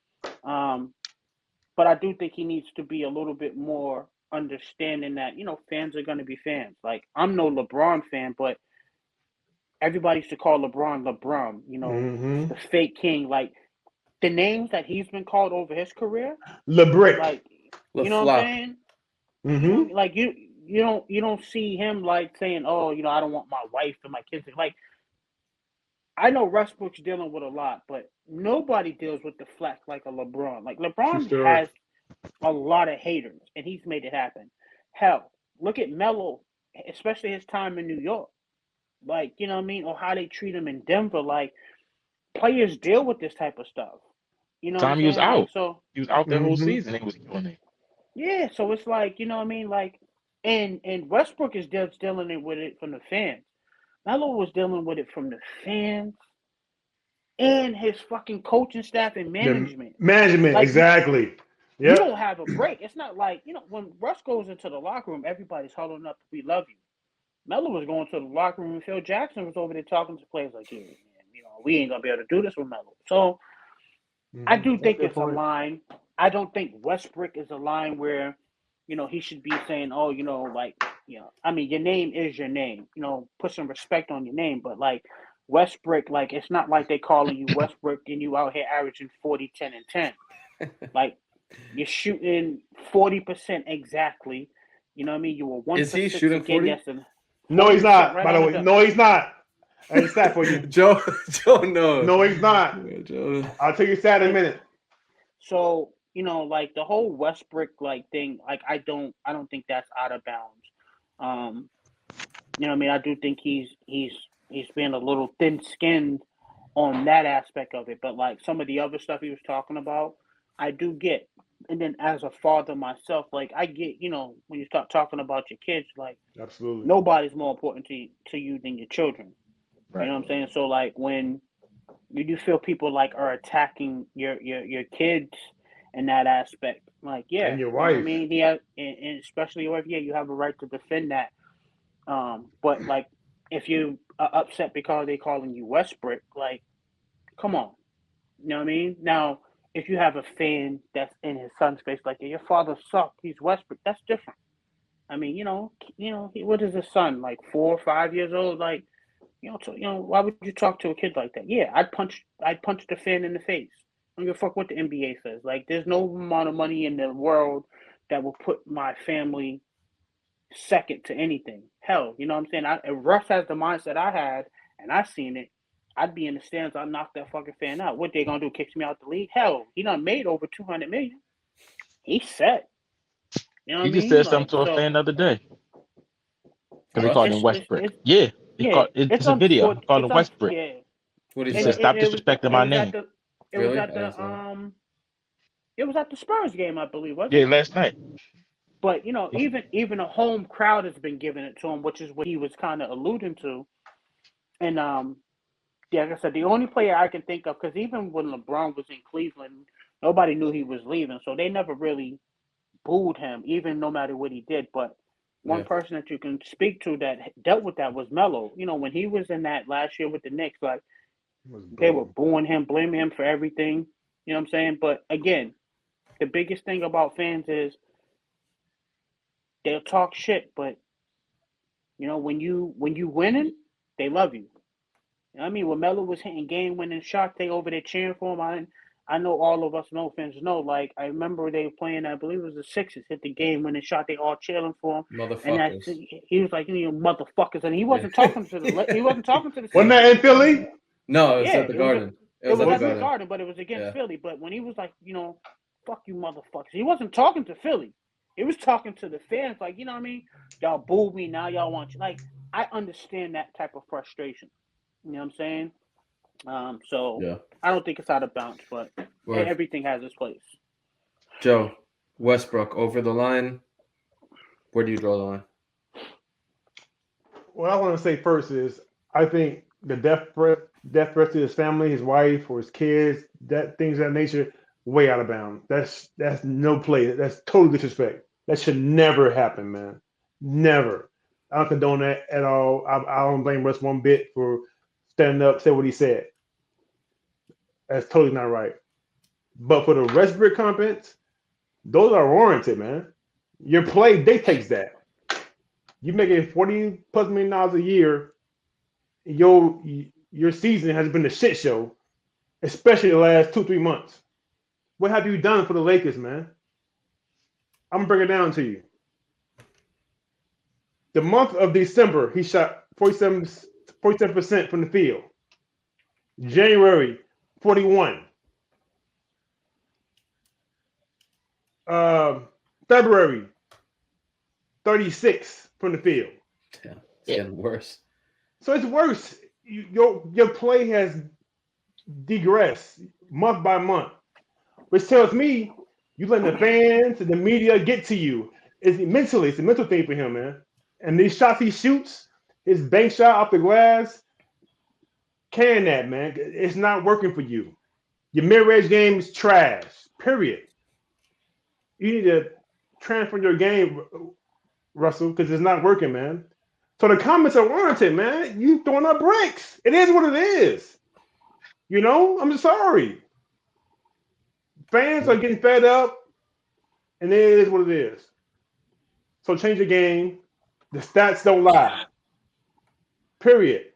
But I do think he needs to be a little bit more understanding that, fans are going to be fans. Like, I'm no LeBron fan, but everybody used to call LeBron, the fake king. Like, the names that he's been called over his career, LeBrick, like, you know what I'm saying? Like, you don't see him, like, saying, oh, I don't want my wife and my kids. Like, I know Westbrook's dealing with a lot, but nobody deals with the flex like a LeBron. Like LeBron Sure. has a lot of haters, and he's made it happen. Hell, look at Melo, especially his time in New York. Like, you know what I mean? Or how they treat him in Denver. Like, players deal with this type of stuff. You know what I'm Time he was saying? Like, out. so, He was out the whole Mhm. season. He was killing it. yeah, so it's like, you know what I mean? Like, and Westbrook is just dealing with it from the fans. Melo was dealing with it from the fans and his fucking coaching staff and management. Management, Like, exactly. you Yeah. don't have a break. It's not like, when Russ goes into the locker room, everybody's huddling up, we love you. Melo was going to the locker room, and Phil Jackson was over there talking to players like, yeah, man, we ain't going to be able to do this with Melo. So I do think it's a line. I don't think Westbrook is a line where, he should be saying, oh, I mean, your name is your name. Put some respect on your name. But, like, Westbrook, like, it's not like they calling you Westbrook and you out here averaging 40, 10, and 10. Like, you're shooting 40% exactly. You know what I mean? You were 1 Is for he 6 shooting again 40? yesterday. No, he's not. Right By the on way, the no, he's not. Hey, stat for you. Joe knows. No, he's not. Joe. I'll tell you stat in a minute. So, like the whole Westbrook like thing, like I don't think that's out of bounds. You know what I mean? I do think he's been a little thin-skinned on that aspect of it, but like some of the other stuff he was talking about, I do get. And then as a father myself, like I get, when you start talking about your kids, like Absolutely. nobody's more important to you than your children. Right. You know what I'm saying? So like when you do feel people like are attacking your kids in that aspect, like yeah, And your you know what I wife. mean, yeah, and especially your wife, yeah, you have a right to defend that. But like if you are upset because they calling you Westbrook, like come on, you know what I mean? Now if you have a fan that's in his son's face, like yeah, your father sucked, he's Westbrook, that's different. I mean, what is his son, like 4 or 5 years old, like. Why would you talk to a kid like that? Yeah, I'd punch the fan in the face. I don't give a fuck what the NBA says. Like, there's no amount of money in the world that will put my family second to anything. Hell, you know what I'm saying? If Russ has the mindset I had, and I seen it, I'd be in the stands. I'd knock that fucking fan out. What they gonna do? Kicks me out the league? Hell, he done made over $200 million. He's set. You know what He I just mean? said something to a fan the other day. Because they called him Westbrook. Yeah. It's a video. He called him Westbrook. Yeah. What He he said, say? "Stop disrespecting my name." It was at the Spurs game, I believe, wasn't it? Yeah, last night. But even a home crowd has been giving it to him, which is what he was kind of alluding to. And like I said, the only player I can think of, because even when LeBron was in Cleveland, nobody knew he was leaving, so they never really booed him, even no matter what he did. But one person that you can speak to that dealt with that was Melo. When he was in that last year with the Knicks, like they were booing him, blaming him for everything. You know what I'm saying? But again, the biggest thing about fans is they'll talk shit, but when you winning, they love you. You know what I mean, when Melo was hitting game-winning shots, they over there cheering for him. I know all of us fans know. Like I remember they were playing, I believe it was the Sixers, hit the game-winning shot. They all cheering for him. Motherfuckers. And he was like, motherfuckers, and he wasn't talking to the. He wasn't talking to the. Wasn't that in Philly? No, it was at the Garden. It was at the Garden, but it was against Philly. But when he was like, fuck you, motherfuckers, he wasn't talking to Philly. He was talking to the fans, like, you know what I mean? Y'all booed me, now y'all want you. Like, I understand that type of frustration. You know what I'm saying? So I don't think it's out of bounds, but everything has its place. Joe, Westbrook over the line. Where do you draw the line? What I want to say first is I think the death threat to his family, his wife, or his kids, things of that nature, way out of bounds. That's no play. That's total disrespect. That should never happen, man. Never. I don't condone that at all. I don't blame Russ one bit for standing up, say what he said. That's totally not right. But for the Westbrook comments, those are warranted, man. Your play dictates that. You making $40+ million a year. Your season has been a shit show, especially the last 2-3 months. What have you done for the Lakers, man? I'm gonna break it down to you. The month of December, he shot 47% from the field. January, 41. February, 36 from the field. Yeah, it's getting worse. So it's worse. Your play has digressed month by month, which tells me you letting the fans and the media get to you. It's a mental thing for him, man. And these shots he shoots, his bank shot off the glass, can that, man. It's not working for you. Your mid-range game is trash, period. You need to transfer your game, Russell, because it's not working, man. So the comments are warranted, man. You throwing up bricks. It is what it is. You know, I'm sorry. Fans are getting fed up, and it is what it is. So change the game. The stats don't lie. Period.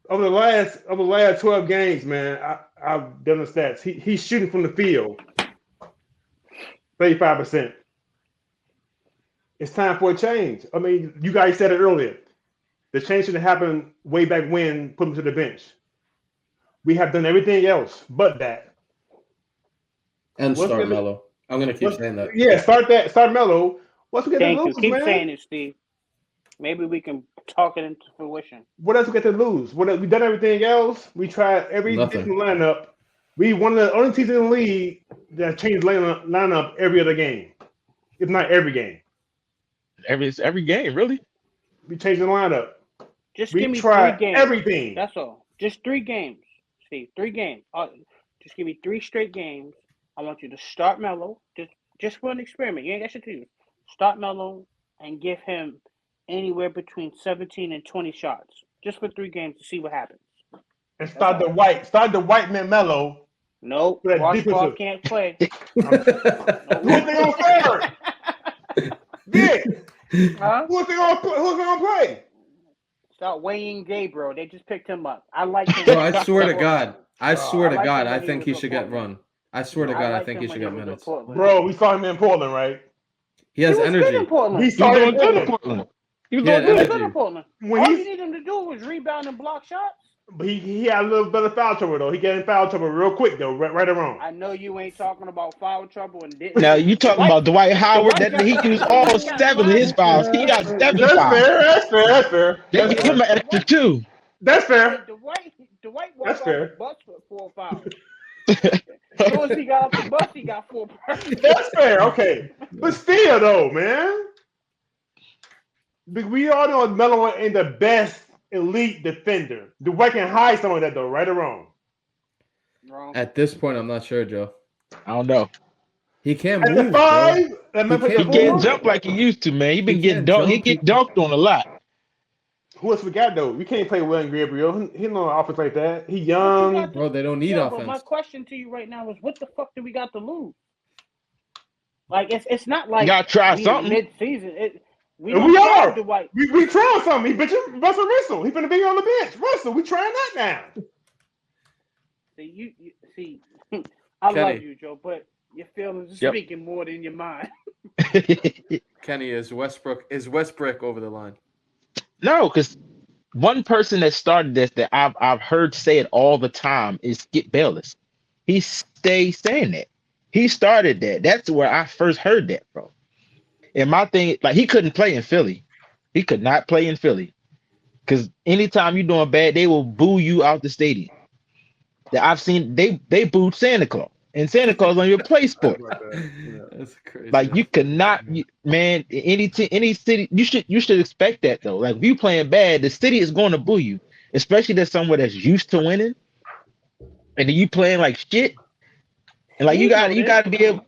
Over the last 12 games, man, I've done the stats. He's shooting from the field 35%. It's time for a change. I mean, you guys said it earlier. The change should have happened way back when, put him to the bench. We have done everything else but that. And start Melo. I'm going to keep saying that. Yeah, start Melo. Once we get Thank to you. lose, Keep man. saying it, Steve. Maybe we can talk it into fruition. What else we get to lose? We done everything else. We tried every different lineup. We one of the only teams in the league that changed lineup every other game, if not every game. Every game, really. We changed the lineup. Just we give me tried 3 games. Everything. That's all. Just 3 games, Steve. 3 games. Just give me 3 straight games. I want you to start Melo, just for an experiment. You ain't got shit to do. Start Melo and give him anywhere between 17 and 20 shots, just for 3 games to see what happens. And start the white man Melo. Nope. Washcroft can't play. Who's they gonna start? Vick. Huh? Who's they gonna play? Start Wayne Gabriel. They just picked him up. I like him. Bro, I swear to God. I like think he should get run. I swear to God, I think he should get minutes. Bro, we saw him in Portland, right? He has energy. We saw him in Portland. He was good in Portland. When All you need him to do was rebound and block shots. But he had a little bit of foul trouble though. He got in foul trouble real quick though, right or wrong. I know you ain't talking about foul trouble and didn't. Now you talking about Dwight Howard? That he used all 7 of his fouls. He got 7 fouls. That's fair. They give him an extra 2. That's fair. Dwight walked That's off fair. the bus with 4 fouls. As soon as he got off the bus, he got 4 fouls. That's fair. Okay, but still though, man, we all know Melo ain't the best elite defender. Dwight can hide some of that though, right or wrong? At this point, I'm not sure, Joe. I don't know. He can't At move. the 5, He can't jump like he used to, man. He been getting dunked. He get dunked on a lot. Who else we got though? We can't play Wayne Gabriel. He no offense like that. He young. Bro, they don't need offense. But my question to you right now is, what the fuck do we got to lose? Like it's not like You gotta try something. Mid-season. We are. Dwight. We trying something. He bitching Russell. He finna be on the bench. Russell, we trying that now. See, you see, I Kenny. love you, Joe, but your feelings are speaking more than your mind. Kenny, is Westbrook over the line? No, because one person that started this that I've heard say it all the time is Skip Bayless. He stays saying that. He started that. That's where I first heard that from. And my thing, like, he couldn't play in Philly. He could not play in Philly. Because anytime you're doing bad, they will boo you out the stadium. That I've seen, they booed Santa Claus. And Santa Claus on your play sport. That's crazy. Like, you cannot, man, any city, you should expect that though. Like, if you playing bad, the city is going to boo you. Especially that's somewhere that's used to winning. And then you playing like shit. And like you got to be able.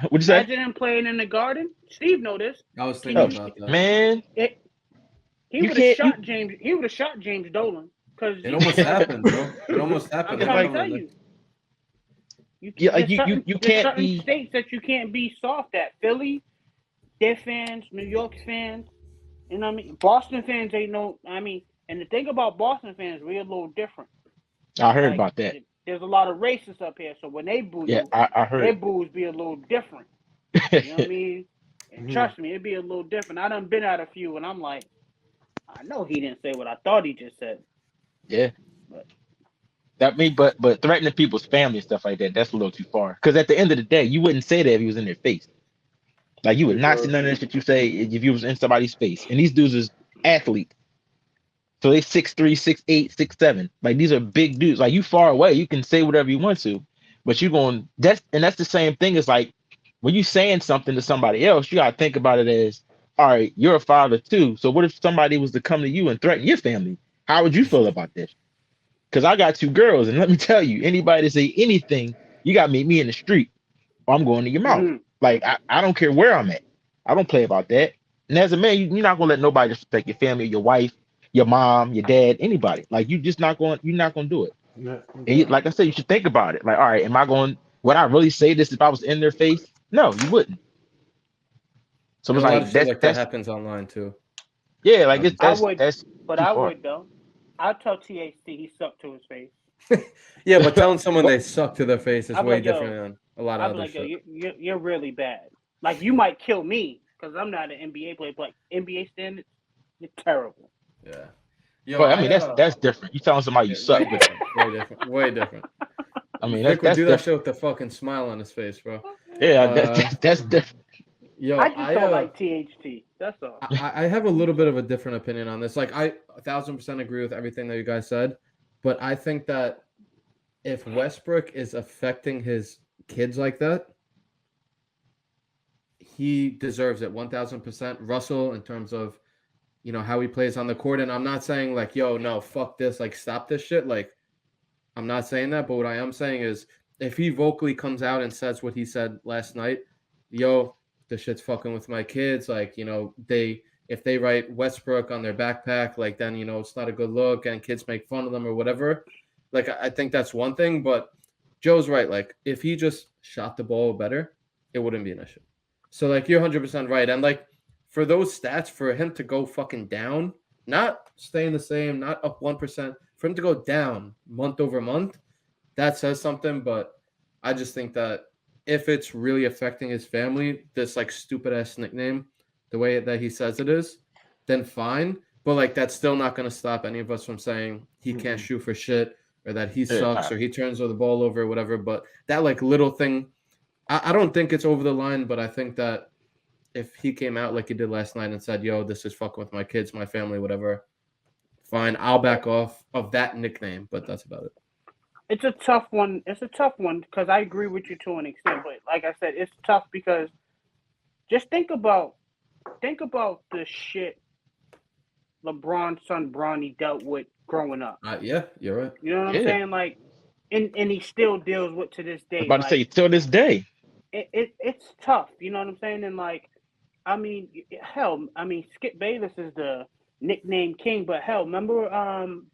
What'd you say? Imagine him playing in the Garden. Steve know this. I was thinking about that. Man, he would have shot James. He would have shot James Dolan because it almost happened, bro. It almost happened. I'm trying to tell you. You can't be states that you can't be soft at. Philly, their fans, New York fans, you know what I mean? Boston fans ain't no. I mean, and the thing about Boston fans, we're a little different. I heard about that. There's a lot of racists up here, so when they boo you, I heard their boos be a little different. You know what I mean? And trust me, it'd be a little different. I done been at a few, and I'm like, I know he didn't say what I thought he just said. Yeah. But threatening people's family and stuff like that—that's a little too far. Because at the end of the day, you wouldn't say that if he was in their face. Like you would not see none of that shit you say if you was in somebody's face. And these dudes is athletes. So they 6'3", 6'8", 6'7". Like these are big dudes. Like you far away, you can say whatever you want to, but that's the same thing as like when you saying something to somebody else, you gotta think about it as, all right, you're a father too. So what if somebody was to come to you and threaten your family? How would you feel about this? Because I got 2 girls, and let me tell you, anybody to say anything, you gotta meet me in the street, or I'm going to your mouth. Mhm. Like I don't care where I'm at. I don't play about that. And as a man, you're not gonna let nobody disrespect your family, your wife, your mom, your dad, anybody. Like you're not gonna do it. And like I said, you should think about it. Like, all right, would I really say this if I was in their face? No, you wouldn't. So And it's a lot like of shit like that that's happens online too. yeah, like it's I would, that's but too I far. would though. I'd tell THC he sucked to his face. Yeah, but telling someone they suck to their face is I'd be way like, yo, different than a lot of I'd be other like, yo, shit. you're really bad. Like you might kill me because I'm not an NBA player, but like NBA standards, you're terrible. Yeah. Yo, But I mean that's different. You telling somebody you suck, way but different. Way different. Way different. I mean Vick would that's do that different. shit with the fucking smile on his face, bro. Yeah, that's different. Yo, I just don't like THT. That's all. I have a little bit of a different opinion on this. Like, I 1,000% agree with everything that you guys said, but I think that if Westbrook is affecting his kids like that, he deserves it 1,000%. Russell, in terms of, you know, how he plays on the court, and I'm not saying like, yo, no, fuck this, like, stop this shit. Like, I'm not saying that, but what I am saying is, if he vocally comes out and says what he said last night, yo, this shit's fucking with my kids. Like, you know, if they write Westbrook on their backpack, like, then, you know, it's not a good look and kids make fun of them or whatever. Like, I think that's one thing, but Joe's right. Like, if he just shot the ball better, it wouldn't be an issue. So, like, you're 100% right. And, like, for those stats, for him to go fucking down, not staying the same, not up 1%, for him to go down month over month, that says something. But I just think that if it's really affecting his family, this like stupid ass nickname, the way that he says it is, then fine. But like that's still not going to stop any of us from saying he can't shoot for shit, or that he sucks, or he turns the ball over, or whatever. But that like little thing, I don't think it's over the line. But I think that if he came out like he did last night and said, "Yo, this is fucking with my kids, my family, whatever," fine, I'll back off of that nickname. But that's about it. It's a tough one. It's a tough one because I agree with you to an extent, but like I said, it's tough because just think about the shit LeBron's son Bronny dealt with growing up. Yeah, you're right. You know what I'm saying? Like, and he still deals with to this day. I'm about to say till this day. It's tough. You know what I'm saying? And like, I mean, hell, I mean, Skip Bayless is the nickname king, but hell, remember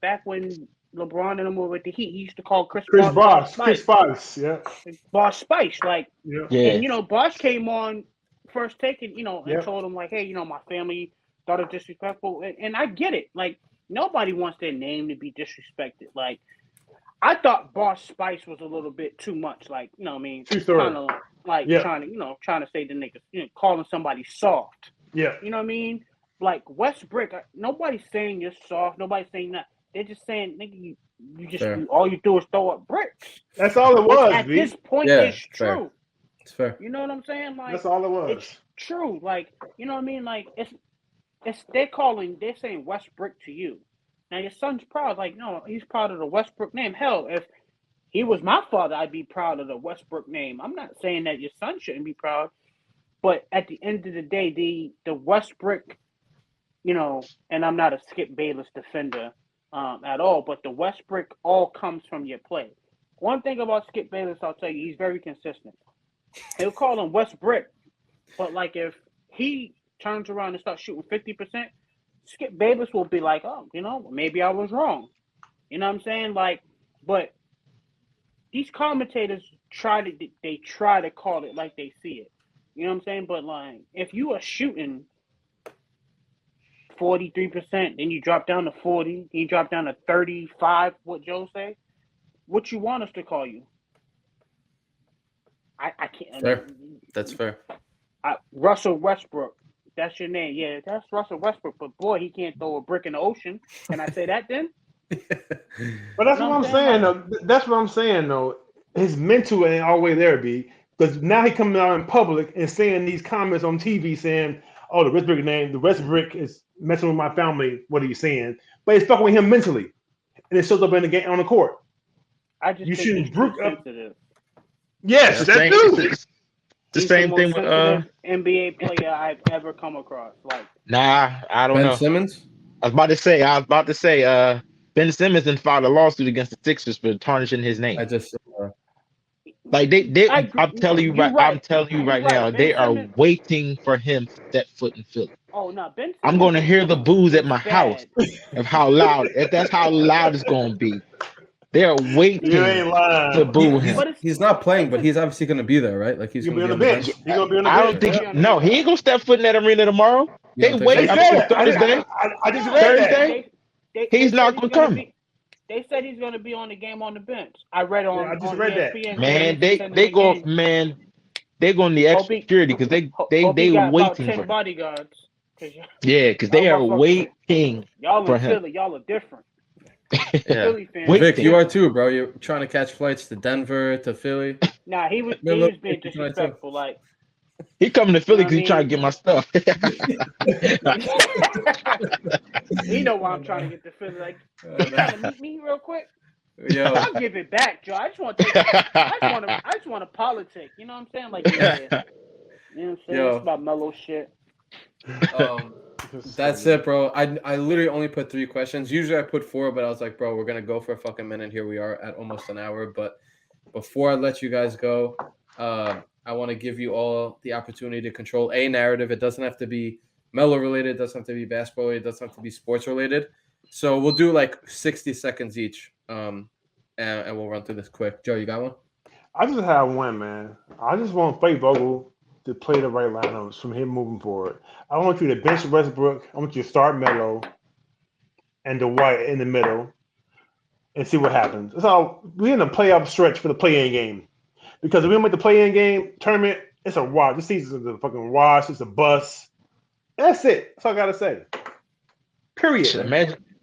back when LeBron and them were with the Heat, he used to call Chris Bosh, yeah. Bosh Spice, like, Yeah. and you know, Bosh came on first take and, you know, and told him like, hey, you know, my family thought it disrespectful, and I get it. Like, nobody wants their name to be disrespected. Like, I thought Bosh Spice was a little bit too much. Like, you know what I mean? Kind of like trying to say the niggas, you know, calling somebody soft. Yeah. You know what I mean? Like Westbrook, nobody's saying you're soft. Nobody's saying that. They're just saying, nigga, you just all you do is throw up bricks. That's all it was. At this point, it's true. It's fair. You know what I'm saying? Like, that's all it was. It's true. Like, you know what I mean? Like, they're saying Westbrook to you. Now your son's proud. Like, no, he's proud of the Westbrook name. Hell, if he was my father, I'd be proud of the Westbrook name. I'm not saying that your son shouldn't be proud, but at the end of the day, the Westbrook, you know, and I'm not a Skip Bayless defender at all, but the Westbrook all comes from your play. One thing about Skip Bayless, I'll tell you, he's very consistent. He'll call him Westbrook, but like if he turns around and starts shooting 50%, Skip Bayless will be like, oh, you know, maybe I was wrong. You know what I'm saying? Like, but these commentators try to call it like they see it. You know what I'm saying? But like, if you are shooting 43%, then you drop down to 40, you drop down to 35, what Joe say, what you want us to call you? I can't. Fair. That's fair. Russell Westbrook. that's your name. Yeah, that's Russell Westbrook. But boy, he can't throw a brick in the ocean. Can I say that then? But that's what I'm saying, though. That's what I'm saying, though. His mental ain't always there, B. Because now he coming out in public and saying these comments on TV saying, "Oh, the Westbrook is messing with my family." What are you saying? But it's fucking with him mentally, and it shows up in the game on the court. I just You think shouldn't he's too brook up. sensitive. Yes, that too. The He's same the thing most with sensitive NBA player I've ever come across. Like, Nah, I don't know. Ben Simmons? I was about to say, Ben Simmons then filed a lawsuit against the Sixers for tarnishing his name. I just Like I agree. I'm telling you You're right, right. I'm telling you right You're right. now, Ben they are Simmons- waiting for him to step foot in Philly. Oh no, Ben Simmons. I'm gonna hear the boos at is my house bad. of how loud. That's how loud it's gonna be. They're waiting You ain't lying. to boo him. But it's, he's not playing, it's but a- he's obviously going to be there, right? Like he's He'll going be to on be the on the bench. bench. He's gonna be on the I bench. don't think no, he ain't gonna step foot in that arena tomorrow. You They don't think wait They so? up said till that. Thursday. I just read that. Thursday? They He's said not gonna come. They said he's going to be on the game on the bench. I read on. I just on read that. ESPN Man, he's sending they the go game. man, they gonna need extra Hope he- security because they Hope he got about waiting 10 for him. bodyguards. Yeah, because they y'all are motherfuckers- waiting Y'all for in him. Philly, y'all are different. Yeah. Philly fans. Wait, Vic, you are too, bro. You're trying to catch flights to Denver, to Philly. Nah, he was Melo, being disrespectful. Like, He coming to Philly You know because what he's trying I to get my stuff. he know why I'm trying to get to Philly. Like, you trying to meet me real quick? Yo, I'll give it back, Joe. I just want to take. I just want to politic. You know what I'm saying? Like, yeah. You know what I'm saying? Yo. It's about mellow shit. that's it, bro. I literally only put 3 questions. Usually I put 4, but I was like, bro, we're gonna go for a fucking minute. Here we are at almost an hour. But before I let you guys go, I want to give you all the opportunity to control a narrative. It doesn't have to be Melo related. It doesn't have to be basketball related. It doesn't have to be sports related. So we'll do like 60 seconds each, and we'll run through this quick. Joe, you got one? I just have one, man. I just want Frank Vogel to play the right lineups from him moving forward. I want you to bench Westbrook. I want you to start Melo and Dwight in the middle and see what happens. So we're in a playoff stretch for the play-in game. Because if we make the play-in game tournament, it's a wash. This season is a fucking wash. It's a bust. That's it. That's all I gotta say. Period.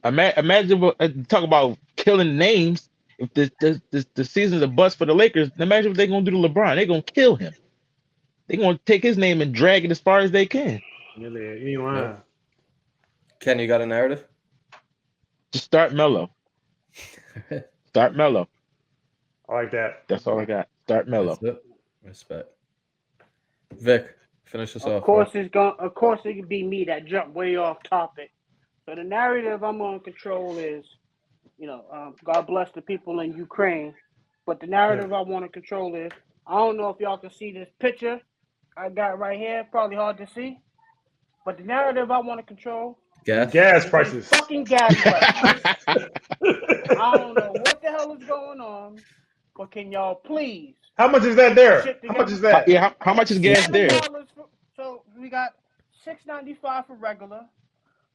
Imagine talk about killing names. If the season's a bust for the Lakers, imagine what they're gonna do to LeBron. They're gonna kill him. They're gonna take his name and drag it as far as they can. Yeah, you ain't lying. Ken, you got a narrative? Just start Melo. Start Melo. I like that. That's all I got. Start Melo. That's it. Respect. Vic, finish us off. Of course, it could be me that jumped way off topic. So the narrative I'm gonna control is, God bless the people in Ukraine. But the narrative I want to control is, I don't know if y'all can see this picture I got right here. Probably hard to see. But the narrative I want to control. Gas prices. Fucking gas prices. I don't know what the hell is going on. But can y'all please? How much is that there? How much is that? Yeah, how much is gas there? So we got $6.95 for regular.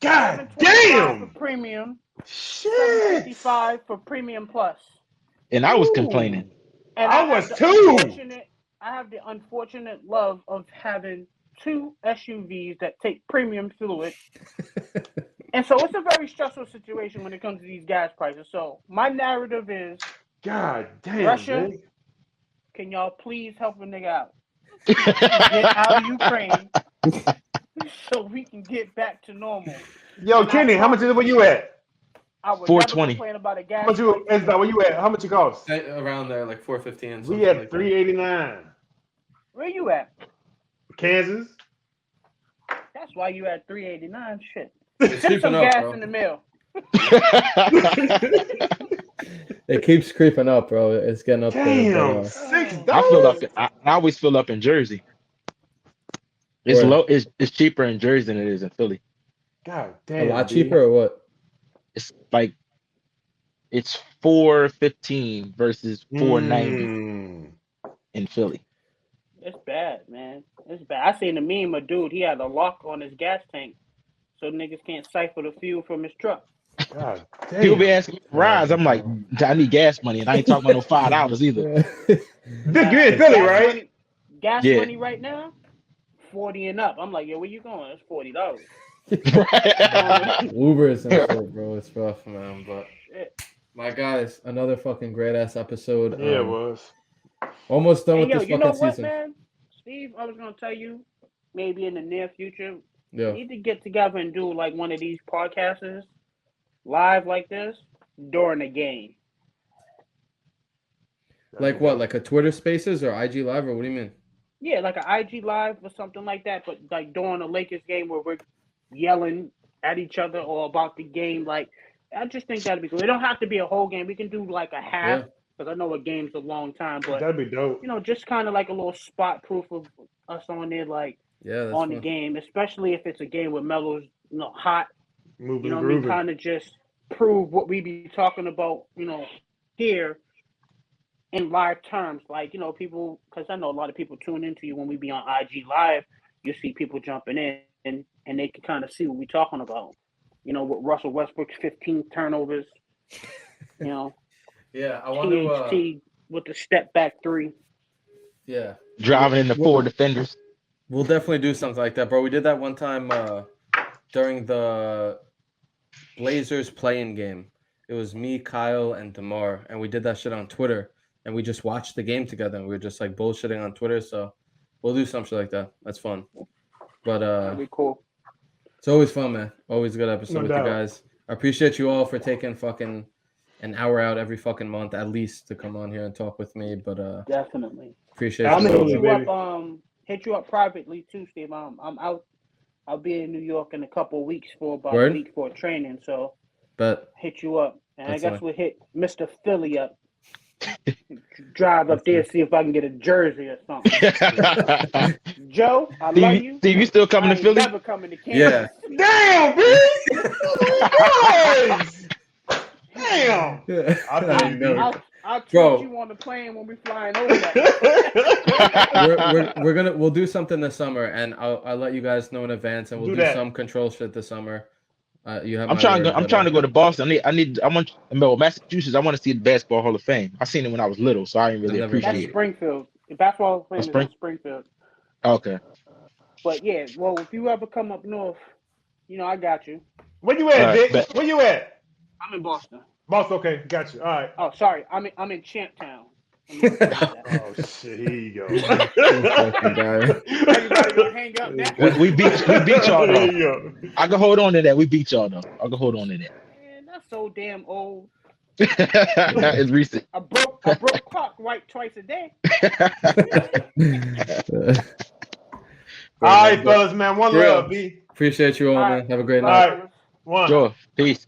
God $7.25 damn! for premium. Shit! $7.55 for premium plus. And I was complaining. And I was too. I have the unfortunate love of having 2 SUVs that take premium fluid. And so it's a very stressful situation when it comes to these gas prices. So my narrative is, God damn, Russia, man. can y'all please help a nigga out? Get out of Ukraine so we can get back to normal. Yo, Kenny, how much is it where you at? I would 420. never complain about a gas How much is that where you at? How much it costs? Around there, like 415. We at $3.89. Where you at? Kansas. That's why you at $3.89. Shit. It's Send some creeping up, gas bro. in the mail. It keeps creeping up, bro. It's getting up Damn, there. $6. I fill up. I always fill up in Jersey. It's Where? low. It's cheaper in Jersey than it is in Philly. God A damn. lot B. cheaper or what? It's like it's $4.15 versus $4.90 in Philly. It's bad, man. It's bad. I seen a meme of dude. He had a lock on his gas tank, so niggas can't siphon the fuel from his truck. God damn. People be asking me for rides. I'm like, I need gas money, and I ain't talking about no $5 either. Vic, you in Philly, right? Gas Yeah. money right now, 40 and up. I'm like, yo, where you going? It's $40. Ubers and shit, bro. It's rough, man. But my guys, another fucking great ass episode. Yeah, it was. Almost done Hey, with yo, this you fucking know what, season. man? Steve, I was gonna tell you, maybe in the near future, Yeah. we need to get together and do like one of these podcasts live like this during the game. Like what? Like a Twitter Spaces or IG Live, or what do you mean? Yeah, like an IG live or something like that, but like during a Lakers game where we're yelling at each other or about the game. Like, I just think that'd be cool. It don't have to be a whole game. We can do like a half, because I know a game's a long time, but that'd be dope. You know, just kind of like a little spot proof of us on there, like that's on fun. the game, especially if it's a game where Melo's hot. Moving, you know what I mean? Kind of just prove what we be talking about, here in live terms. Like, people, because I know a lot of people tune into you when we be on IG Live. You see people jumping in and they can kind of see what we talking about. With Russell Westbrook's 15 turnovers, Yeah, I want THT with the step back three. Yeah. Driving in the four defenders. We'll definitely do something like that, bro. We did that one time during the Blazers playing game. It was me, Kyle, and DeMar, and we did that shit on Twitter, and we just watched the game together, and we were just like bullshitting on Twitter. So we'll do something like that. That's fun. But that'd be cool. It's always fun, man. Always a good episode No with doubt. you guys. I appreciate you all for taking fucking an hour out every fucking month at least to come on here and talk with me. But definitely appreciate I'm you. gonna hit you up privately too, Steve. I'm out. I'll be in New York in a couple of weeks for about a week for training. So hit you up, and That's I guess fine. we'll hit Mr. Philly up. Drive up there, see if I can get a jersey or something. Joe, I love you. Steve, you still coming to Philly? Never coming to Kansas. Yeah. Damn, bitch! Damn. I'll tweet you on the plane when we flying over there. We'll do something this summer, and I'll let you guys know in advance, and we'll do some control shit this summer. You have. I'm trying to go to Boston. I want Massachusetts. I want to see the Basketball Hall of Fame. I seen it when I was little, so I didn't really appreciate That's it. Springfield. The Basketball Hall of Fame is in Springfield. Okay. But yeah, well, if you ever come up north, I got you. Where you at, Vick? Where you at? I'm in Boston. Boston, okay, got you. All right. Oh, sorry, I'm in Champtown. Oh shit, here you go. Everybody gonna hang up now? We beat y'all though. I can hold on to that. We beat y'all though. I can hold on to that. Man, that's so damn old. It's recent. I broke clock right twice a day. All right, fellas, man. One love, B. Appreciate you all, man. Have a great night. All right. One. Sure. Peace.